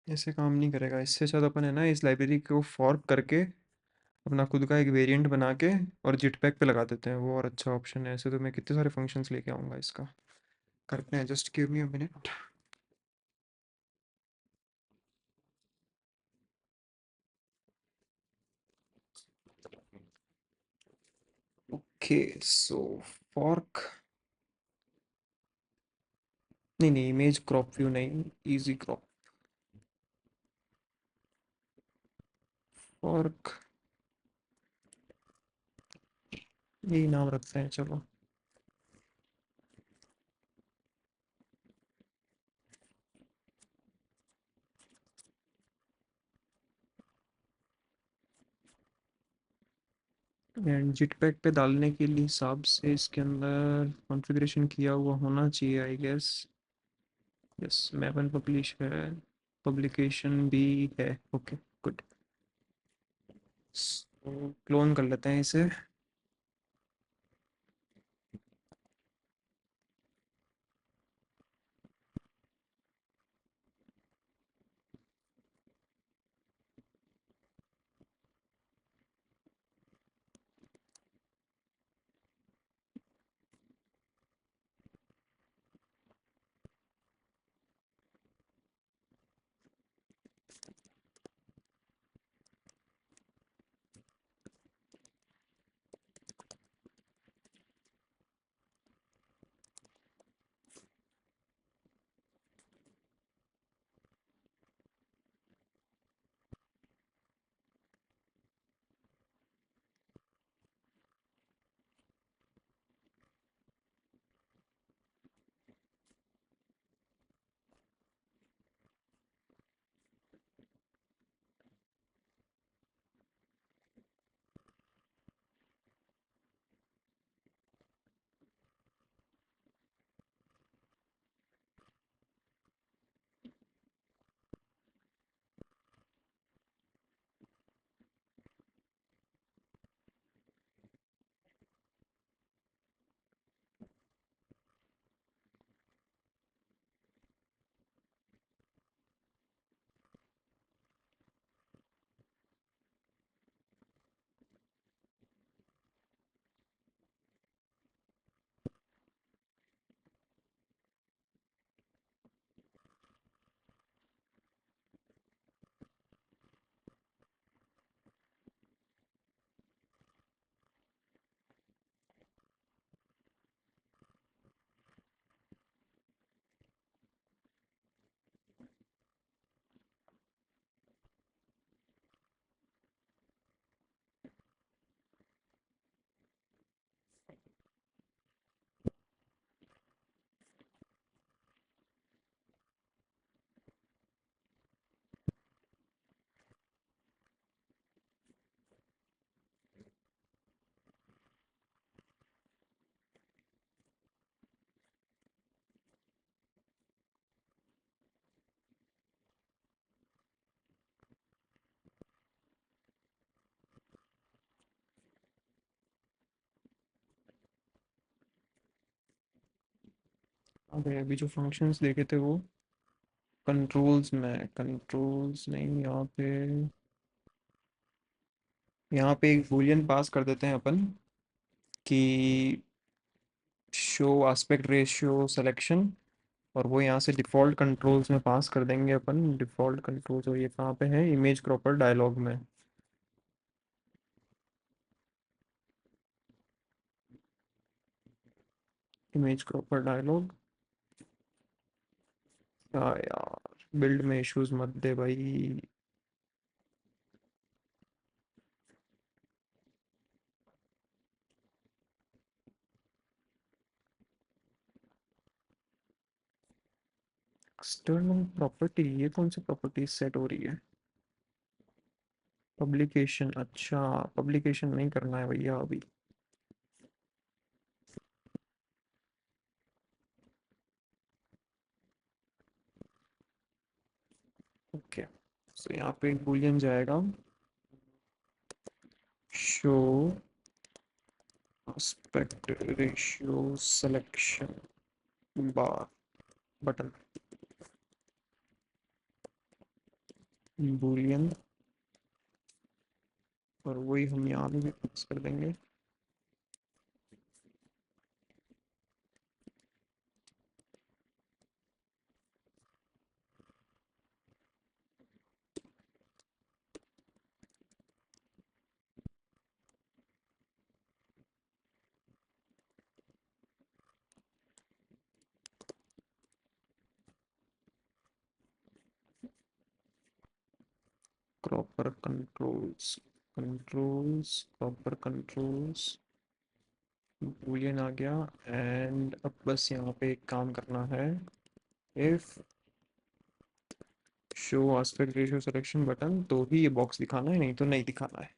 ऐसे काम नहीं करेगा। इससे शायद अपन है ना इस लाइब्रेरी को फॉर्क करके अपना खुद का एक वेरिएंट बना के और जिटपैक पे लगा देते हैं, वो और अच्छा ऑप्शन है। ऐसे तो मैं कितने सारे फंक्शंस लेके आऊँगा इसका। करते हैं, just give me a minute. Okay so fork, नहीं नहीं, इमेज क्रॉप व्यू नहीं, इजी क्रॉप। फॉर्क, यही नाम रखते हैं चलो। एंड जिटपैक पे डालने के लिए हिसाब से इसके अंदर कॉन्फ़िगरेशन किया हुआ होना चाहिए I guess. Yes, Meiyappan publish है, पब्लिकेशन भी है। Okay good. सो क्लोन कर लेते हैं इसे। अबे अभी जो फंक्शंस देखे थे वो कंट्रोल्स में, कंट्रोल्स नहीं, यहाँ पे एक बूलियन पास कर देते हैं अपन कि शो एस्पेक्ट रेशियो सिलेक्शन, और वो यहाँ से डिफ़ॉल्ट कंट्रोल्स में पास कर देंगे अपन। डिफ़ॉल्ट कंट्रोल्स, और ये कहाँ पे है, इमेज क्रॉपर डायलॉग में। Image cropper dialog. हाँ यार, बिल्ड में इश्यूज मत दे भाई। एक्सटर्नल प्रॉपर्टी, ये कौन सी प्रॉपर्टी सेट हो रही है? पब्लिकेशन, अच्छा पब्लिकेशन नहीं करना है भैया अभी। ओके सो यहाँ पे एक बूलियन जाएगा, show aspect ratio selection bar button. Boolean, और वही हम यहाँ पे भी फिक्स कर देंगे। Proper controls, proper controls, boolean आ गया। एंड अब बस यहाँ पे एक काम करना है, if show aspect ratio selection button, तो ही ये बॉक्स दिखाना है, नहीं तो नहीं दिखाना है।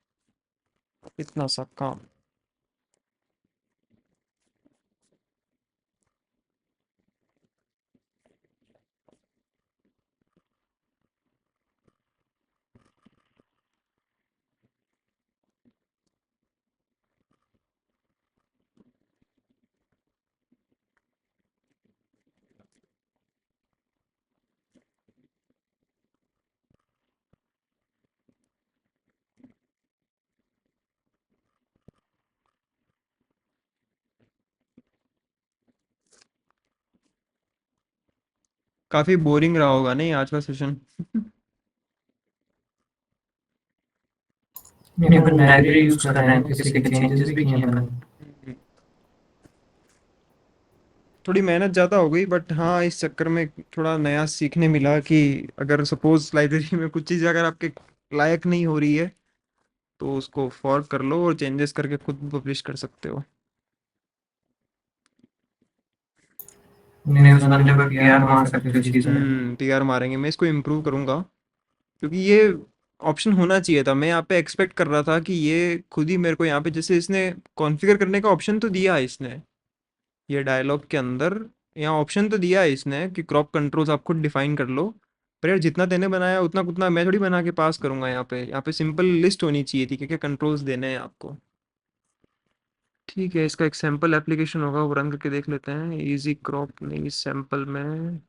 इतना सा काम। काफी बोरिंग रहा होगा नहीं आज का सेशन? नहीं, अपन लाइब्रेरी यूज कर रहे हैं तो किसी के चेंजेस भी किए हैं अपन। थोड़ी मेहनत ज़्यादा हो गई, बट हाँ इस चक्कर में थोड़ा नया सीखने मिला कि अगर सपोज लाइब्रेरी में कुछ चीज़ अगर आपके लायक नहीं हो रही है, तो उसको फॉर्क कर लो और चेंजेस करके खुद पब्लिश कर सकते हो। नहीं, उस बंदे को यार मार सकते हो चीज़ में। टीआर मारेंगे, मैं इसको इम्प्रूव करूँगा, क्योंकि ये ऑप्शन होना चाहिए था। मैं यहाँ पे एक्सपेक्ट कर रहा था कि ये खुद ही मेरे को यहाँ पे, जैसे इसने कॉन्फ़िगर करने का ऑप्शन तो दिया है इसने, ये डायलॉग के अंदर यहाँ ऑप्शन तो दिया है इसने कि क्रॉप कंट्रोल्स आप खुद डिफाइन कर लो। पर यार जितना तेने बनाया उतना उतना मैं थोड़ी बना के पास करूंगा। यहाँ पे सिंपल लिस्ट होनी चाहिए थी कि क्या कंट्रोल्स देने हैं आपको। ठीक है, इसका एक सैम्पल एप्लीकेशन होगा, वो रन करके देख लेते हैं। इजी क्रॉप नहीं, सैम्पल में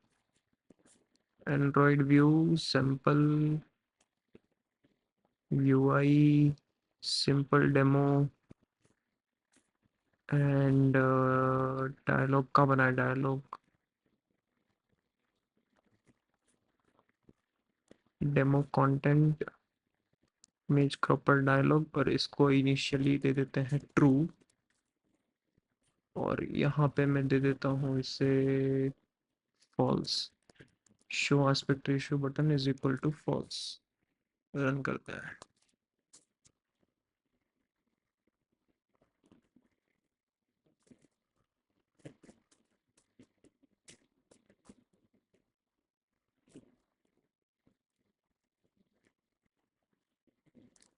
android view sample UI simple demo and dialog का बना है, dialog demo content image cropper dialog, और इसको इनिशियली दे देते हैं ट्रू। और यहाँ पे मैं दे देता हूँ इसे false. Show aspect ratio button is equal to false. Run करते हैं।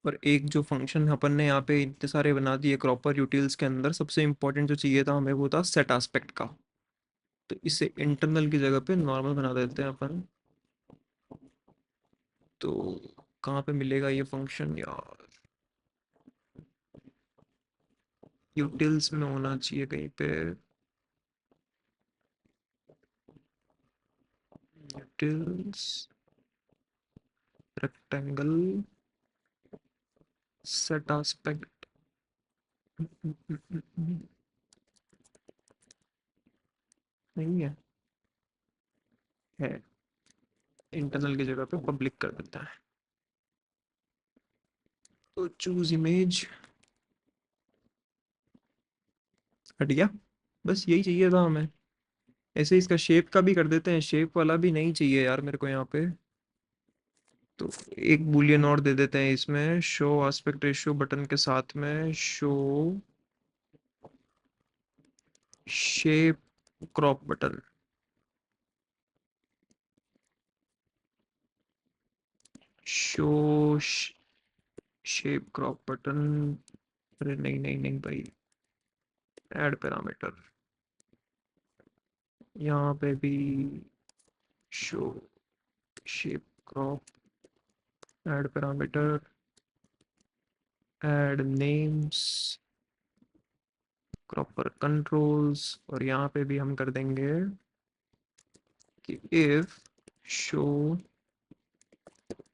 और एक जो फंक्शन अपन ने यहाँ पे इतने सारे बना दिए क्रॉपर यूटिल्स के अंदर, सबसे इम्पोर्टेंट जो चाहिए था हमें वो था सेट एस्पेक्ट का। तो इसे इंटरनल की जगह पे नॉर्मल बना देते हैं अपन। तो कहाँ पे मिलेगा ये फंक्शन यार? यूटिल्स में होना चाहिए कहीं पे। Utils rectangle set aspect. नहीं है, है। इंटरनल की जगह पे पब्लिक कर देता है। तो चूज इमेज हट गया। बस यही चाहिए था हमें। ऐसे इसका शेप का भी कर देते हैं, शेप वाला भी नहीं चाहिए यार मेरे को यहाँ पे। तो एक बूलियन और दे देते हैं इसमें, शो एस्पेक्ट रेशियो बटन के साथ में show shape crop button. Show shape crop button. अरे नहीं नहीं नहीं भाई, ऐड पैरामीटर यहाँ पे भी show shape crop, add parameter, add names, proper controls. और यहाँ पे भी हम कर देंगे कि if show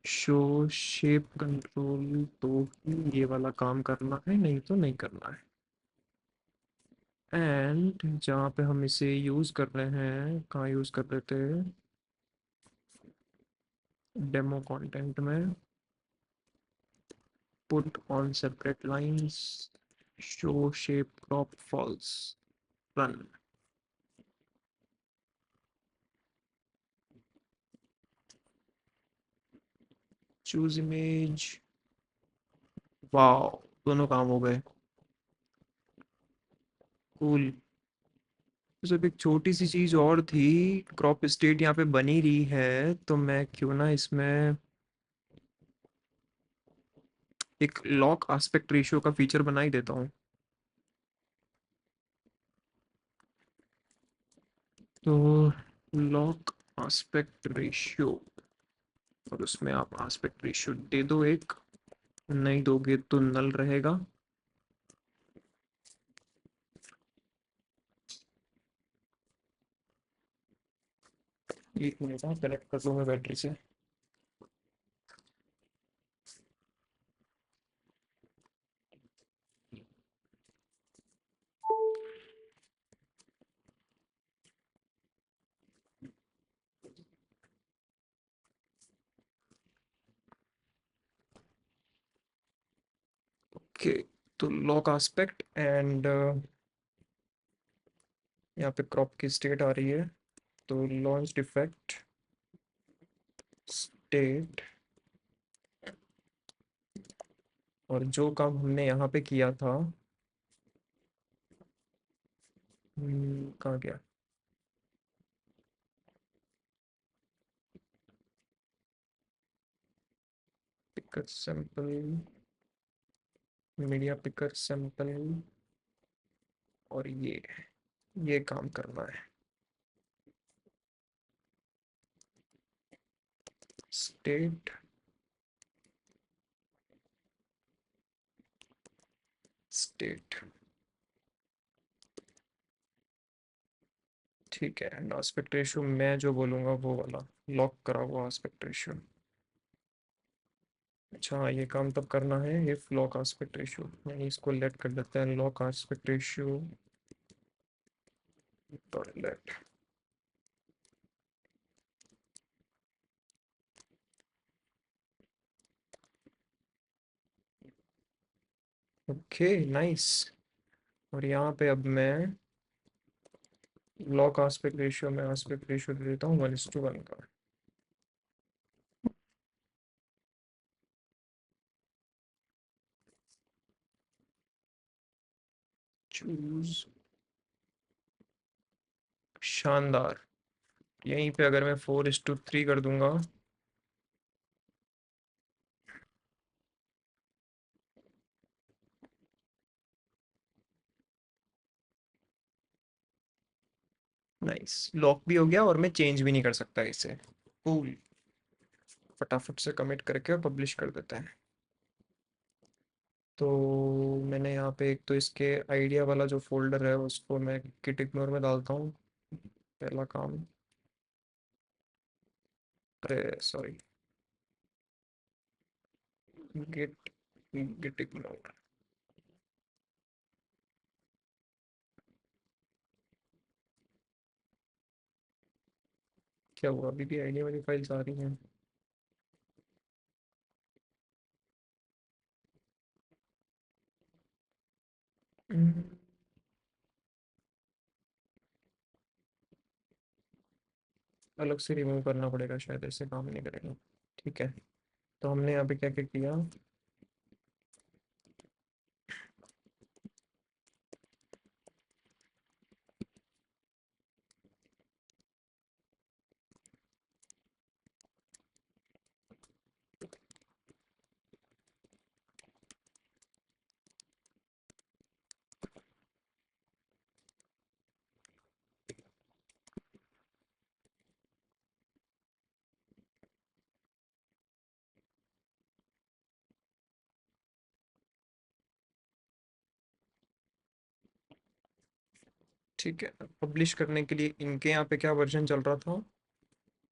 show shape control, तो ही ये वाला काम करना है, नहीं तो नहीं करना है। एंड जहाँ पे हम इसे यूज़ कर रहे हैं, कहाँ यूज़ कर रहे थे, डेमो कंटेंट में, put on separate lines, show shape crop false, run. Choose image, wow, दोनों काम हो गए, कूल। सिर्फ एक छोटी सी चीज़ और थी, क्रॉप स्टेट यहाँ पे बनी रही है, तो मैं क्यों ना इसमें एक लॉक आस्पेक्ट रेशियो का फीचर बना ही देता हूँ। तो लॉक आस्पेक्ट रेशियो, और उसमें आप आस्पेक्ट रेशियो दे दो एक, नहीं दोगे तो नल रहेगा। एक मिनट, हाँ कनेक्ट कर लूँ मैं बैटरी से। ओके, तो लॉक आस्पेक्ट एंड यहाँ पे क्रॉप की स्टेट आ रही है, तो लॉन्च डिफेक्ट स्टेट, और जो काम हमने यहाँ पे किया था, कहाँ गया, picker sample, media picker sample, और ये काम करना है, स्टेट स्टेट। ठीक है, एंड आस्पेक्ट रेशियो मैं जो बोलूँगा वो वाला, लॉक करा हुआ आस्पेक्ट रेशियो। अच्छा हाँ, ये काम तब करना है इफ लॉक आस्पेक्ट रेशियो, यानी इसको लेट कर देते हैं, lock aspect ratio dot let. Okay nice, और यहाँ पे अब मैं लॉक आस्पेक्ट रेशियो में आस्पेक्ट रेशियो दे देता हूँ 1:1 का। चूज, शानदार। यहीं पे अगर मैं 4:3 कर दूंगा, नाइस, लॉक भी हो गया और मैं चेंज भी नहीं कर सकता इसे, कूल। फटाफट से कमिट करके और पब्लिश कर देते हैं। तो मैंने यहाँ पे एक तो इसके आइडिया वाला जो फोल्डर है उसको मैं गिट इग्नोर में डालता हूँ, पहला काम। अरे सॉरी, गिट गिट इग्नोर। क्या हुआ, अभी भी आइडिया वाली फाइल्स आ रही हैं? हम्म, अलग से रिमूव करना पड़ेगा शायद, ऐसे काम नहीं करेगा। ठीक है, तो हमने यहाँ पे क्या क्या किया, ठीक है। पब्लिश करने के लिए इनके यहाँ पे क्या वर्जन चल रहा था,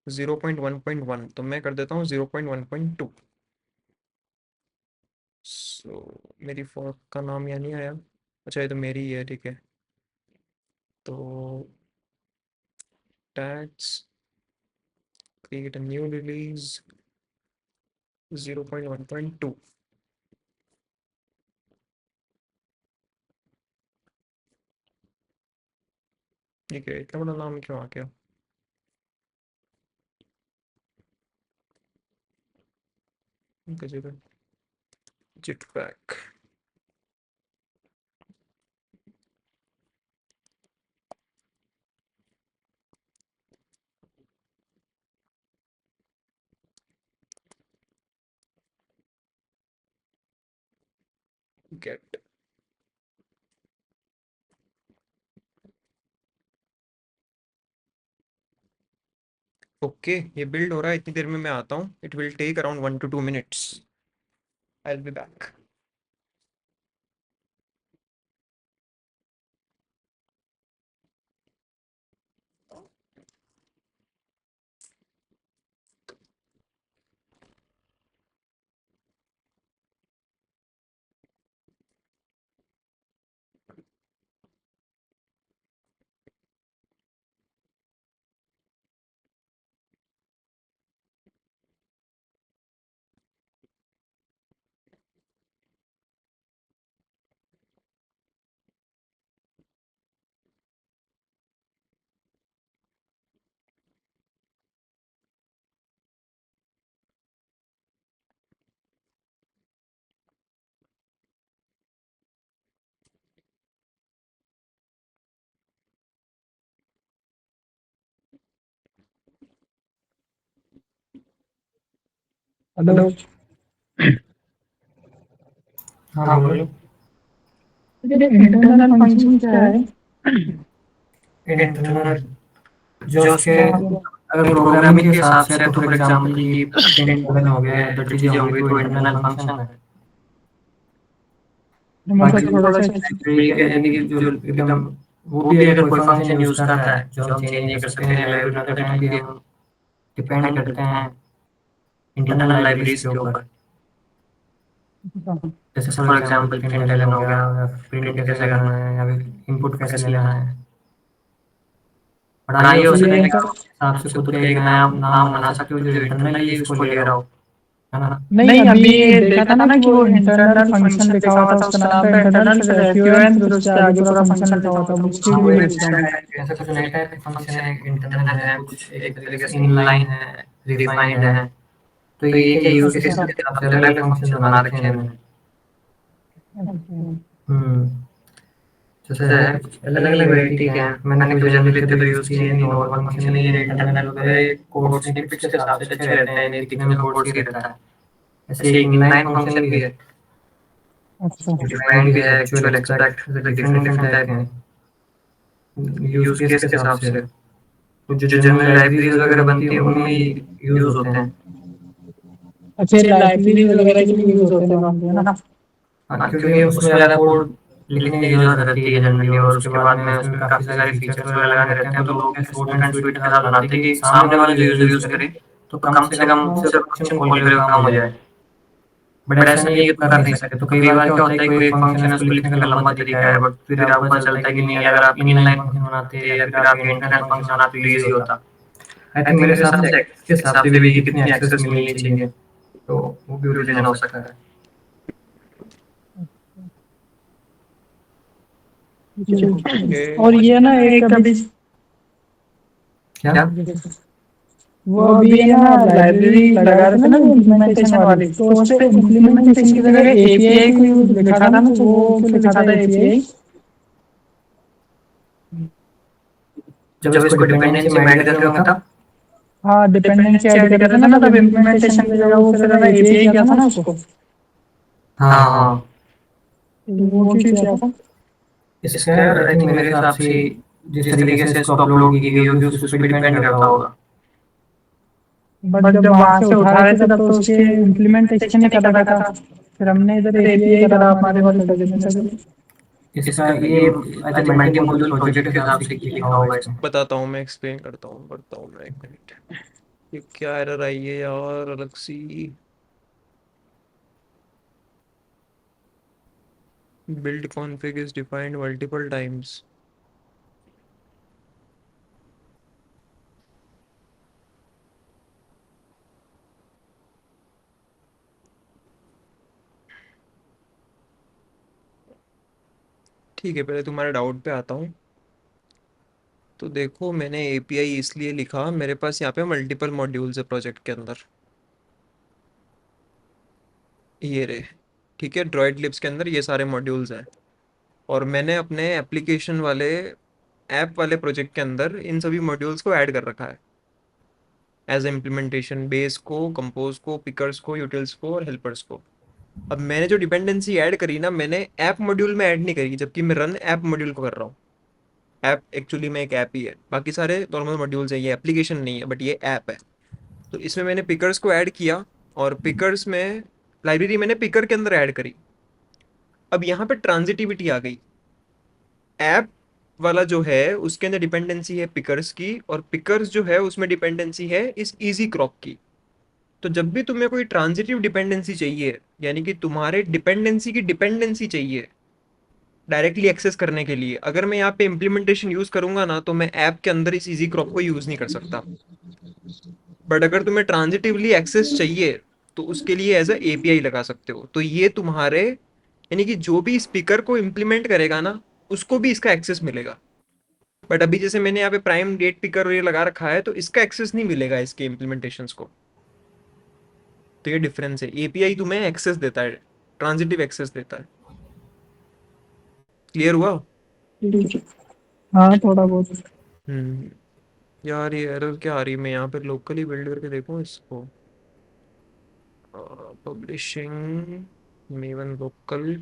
0.1.1, तो मैं कर देता हूँ 0.1.2। सो मेरी फॉर्क का नाम यहाँ नहीं आया। अच्छा, ये तो मेरी ही है, ठीक है। तो tags, create a new release 0.1.2। ठीक है, इतना बड़ा नाम क्यों आ गया? गजब, जेट पैक। गेट। ओके, ये बिल्ड हो रहा है, इतनी देर में मैं आता हूँ। It will take around 1 to 2 minutes। I will be back. Hello. हाँ बोलो। ये इंटरनल फंक्शन क्या है? इंटरनल जो उसके हाँ, अगर प्रोग्रामिंग के हिसाब से है तो फॉर एग्जांपल कि प्रिंट वगैरह हो गया है तो चीज़ें होंगी तो इंटरनल फंक्शन है। बाकी मतलब थोड़ा सा लाइब्रेरी के यानी कि जो एकदम वो भी अगर कोई फंक्शन यूज़ कर रहा है जो हम चेंज नहीं कर सकते हैं लाइब्रेरी बनाते टाइम भी हम डिपेंड करते हैं इंटरनल लाइब्रेरीज के ऊपर। जैसे फॉर एग्जांपल प्रिंट एलन हो गया या प्रिंट कैसे करना है या फिर इनपुट कैसे लेना है। पढ़ाई हो सकता है कि आप हिसाब से खुद का एक नया नाम बना सकते हो जो इंटरनली इसको ले रहा हो, है ना। नहीं, अभी ये देखा था ना कि वो इंटरनल फंक्शन लिखा हुआ था, उसका नाम था इंटरनल, फिर एफयूएन, फिर उसके आगे पूरा फंक्शन लिखा हुआ था, वो उसके हाँ वो लिए एक पूछ रहा नया हूँ। टाइप ऐसा कुछ नया टाइप फंक्शन है इंटरनल है कुछ एक तरीके से इनलाइन है रिफाइंड है। तो ये क्या यूज केस के अच्छा। हिसाब से अलग अलग फंक्शन बना रखे हैं इन्होंने। अच्छा। हम्म। जैसे है कुछ अलग अलग वैरायटी के हैं मैंने कोई जनरली इतने तो यूज किए नहीं नॉर्मल फंक्शन ही है इंटरनल वगैरह ये कोड स्निपेट्स के हिसाब से अच्छे रहते हैं इन्हें दिखने में कोड सही रहता है। ऐसे एक इनलाइन फंक्शन भी है अच्छा। डिफाइंड भी है actual expect different different type के हैं यूज केस के हिसाब से। कुछ जो जनरल लाइब्रेरीज वगैरह बनती है उनमें यूज होते हैं। अच्छा, लाइब्रेरी वगैरह के लिए यूज होते हैं होंगे ना? हाँ क्योंकि उसमें ज़्यादा कोड लिखने की ज़रूरत रहती है जनरली और उसके बाद में उसमें काफ़ी सारे फीचर्स वगैरह लगाने रहते हैं तो लोग क्या शॉर्ट एंड स्वीट के साथ बनाते हैं कि सामने वाला जो यूज़र यूज़ करे तो कम से कम सिर्फ फंक्शन कॉल करे हुए काम हो जाए। बट ऐसा नहीं है कि तुम कर नहीं सकते तो कई बार क्या होता है कोई एक फंक्शन है उसको लिखने का लंबा तरीका है बट फिर आपको पता चलता है कि नहीं अगर आप इनलाइन फंक्शन बनाते या फिर आप इंटरनल फंक्शन बनाते तो ईजी होता। आई थिंक मेरे हिसाब से इसके हिसाब से भी कि कितनी एक्सेस मिलनी चाहिए तो वो भी रीजन हो सकता है। ओके। और ये ना एक अभी क्या वो अभी है ना लाइब्रेरी लगा रहे थे ना इम्प्लीमेंटेशन वाली, तो उस पे इम्प्लीमेंटेशन की जगह एपीआई को लिखा था ना, तो वो क्यों लिखा था एपीआई? जब इसको डिपेंडेंसी में ऐड कर रहे होंगे तब। हाँ, डिपेंडेंसी ऐड कर रहे थे ना तब इम्प्लीमेंटेशन की जगह वो फिर है ना एपीआई किया था ना उसको। हाँ हाँ वो क्यों किया था? इसका आई थिंक मेरे हिसाब से जिस तरीके से इसको अपलोड की गई होगी उस पर डिपेंड करता होगा। बट जब वहां से उठा रहे थे तब तो उसके इम्प्लीमेंटेशन ही कर रखा था, फिर हमने इधर एपीआई करा हमारे वाले सजेशन से। इसका ये I think multi module project के हिसाब से लिखा होगा इसमें। बताता हूँ, मैं एक्सप्लेन करता हूँ, मैं 1 मिनट। ये क्या एरर आई है यार अलग सी। Build config is defined multiple times. ठीक है, पहले तुम्हारे डाउट पे आता हूँ। तो देखो, मैंने एपीआई इसलिए लिखा, मेरे पास यहाँ पे मल्टीपल मॉड्यूल्स है प्रोजेक्ट के अंदर। ये रहे। ठीक है, ड्रॉइड लिब्स के अंदर ये सारे मॉड्यूल्स हैं। और मैंने अपने एप्लीकेशन वाले ऐप वाले प्रोजेक्ट के अंदर इन सभी मॉड्यूल्स को ऐड कर रखा है एज इम्प्लीमेंटेशन। बेस को, कंपोज को, पिकर्स को, यूटिल्स को और हेल्पर्स को। अब मैंने जो डिपेंडेंसी ऐड करी ना, मैंने ऐप मॉड्यूल में ऐड नहीं करी, जबकि मैं रन ऐप मॉड्यूल को कर रहा हूँ। ऐप एक्चुअली में एक ऐप ही है, बाकी सारे नॉर्मल मॉड्यूल्स हैं, ये एप्लीकेशन नहीं है बट ये ऐप है। तो इसमें मैंने पिकर्स को ऐड किया, और पिकर्स में लाइब्रेरी मैंने पिकर के अंदर ऐड करी। अब यहाँ पे ट्रांजिटिविटी आ गई। ऐप वाला जो है उसके अंदर डिपेंडेंसी है पिकर्स की, और पिकर्स जो है उसमें डिपेंडेंसी है इस इजी क्रॉप की। तो जब भी तुम्हें कोई ट्रांजिटिव डिपेंडेंसी चाहिए, यानी कि तुम्हारे डिपेंडेंसी की डिपेंडेंसी चाहिए डायरेक्टली एक्सेस करने के लिए, अगर मैं यहाँ पे इम्प्लीमेंटेशन यूज करूंगा ना, तो मैं ऐप के अंदर इस इजी क्रॉप को यूज नहीं कर सकता। बट अगर तुम्हें ट्रांजिटिवली एक्सेस चाहिए, तो उसके लिए एज अ एपीआई लगा सकते हो। तो ये तुम्हारे, यानी कि जो भी स्पीकर को इम्प्लीमेंट करेगा ना, उसको भी इसका एक्सेस मिलेगा। बट अभी जैसे मैंने यहाँ पे प्राइम डेट पिकर ये लगा रखा है, तो इसका एक्सेस नहीं मिलेगा इसके इम्प्लीमेंटेशंस को। तो ये डिफरेंस है, एपीआई तुम्हें एक्सेस देता है, ट्रांजिटिव एक्सेस देता है। क्लियर हुआ? ठीक है। हाँ थोड़ा बहुत। हम्म। यार ये एरर क्या आ रही है, मैं यहाँ पे लोकली बिल्ड करके देखूँ इसको। Publishing maven local.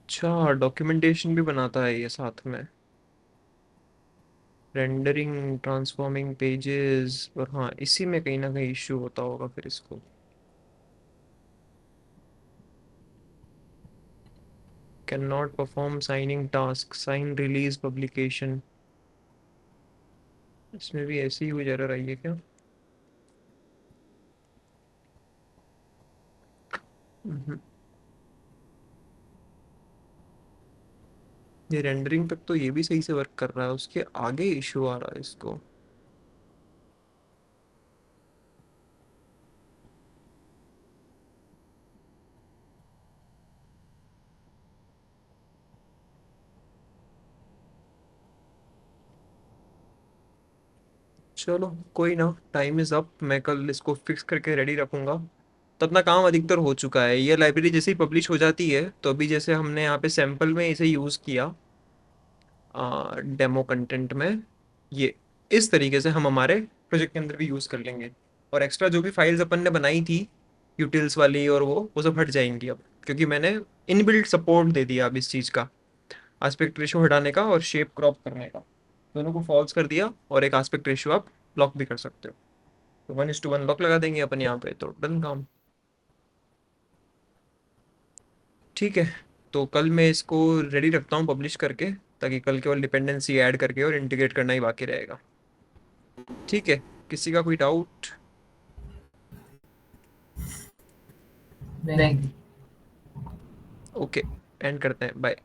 अच्छा, डॉक्यूमेंटेशन भी बनाता है ये साथ में, रेंडरिंग, ट्रांसफॉर्मिंग पेजेस। और हाँ, इसी में कहीं ना कहीं इश्यू होता होगा फिर इसको। Can not perform signing task, sign release publication. इसमें भी ऐसी ही कुछ एरर आई है क्या? हम्म, ये रेंडरिंग तक तो ये भी सही से वर्क कर रहा है, उसके आगे इशू आ रहा है इसको। चलो कोई ना, टाइम इज अप, मैं कल इसको फिक्स करके रेडी रखूंगा। तो अपना काम अधिकतर हो चुका है। ये लाइब्रेरी जैसे ही पब्लिश हो जाती है, तो अभी जैसे हमने यहाँ पे सैंपल में इसे यूज़ किया डेमो कंटेंट में, ये इस तरीके से हम हमारे प्रोजेक्ट के अंदर भी यूज़ कर लेंगे। और एक्स्ट्रा जो भी फाइल्स अपन ने बनाई थी यूटिल्स वाली, और वो सब हट जाएंगी अब, क्योंकि मैंने इनबिल्ट सपोर्ट दे दिया अब इस चीज़ का, आस्पेक्ट रेशियो हटाने का और शेप क्रॉप करने का। दोनों को फॉल्स कर दिया, और एक आस्पेक्ट रेशियो आप लॉक भी कर सकते हो। तो 1:1 लॉक लगा देंगे अपन यहाँ पे, तो डन काम। ठीक है, तो कल मैं इसको रेडी रखता हूँ पब्लिश करके, ताकि कल केवल डिपेंडेंसी ऐड करके और इंटीग्रेट करना ही बाकी रहेगा। ठीक है, किसी का कोई डाउट? नहीं। ओके, एंड करते हैं, बाय।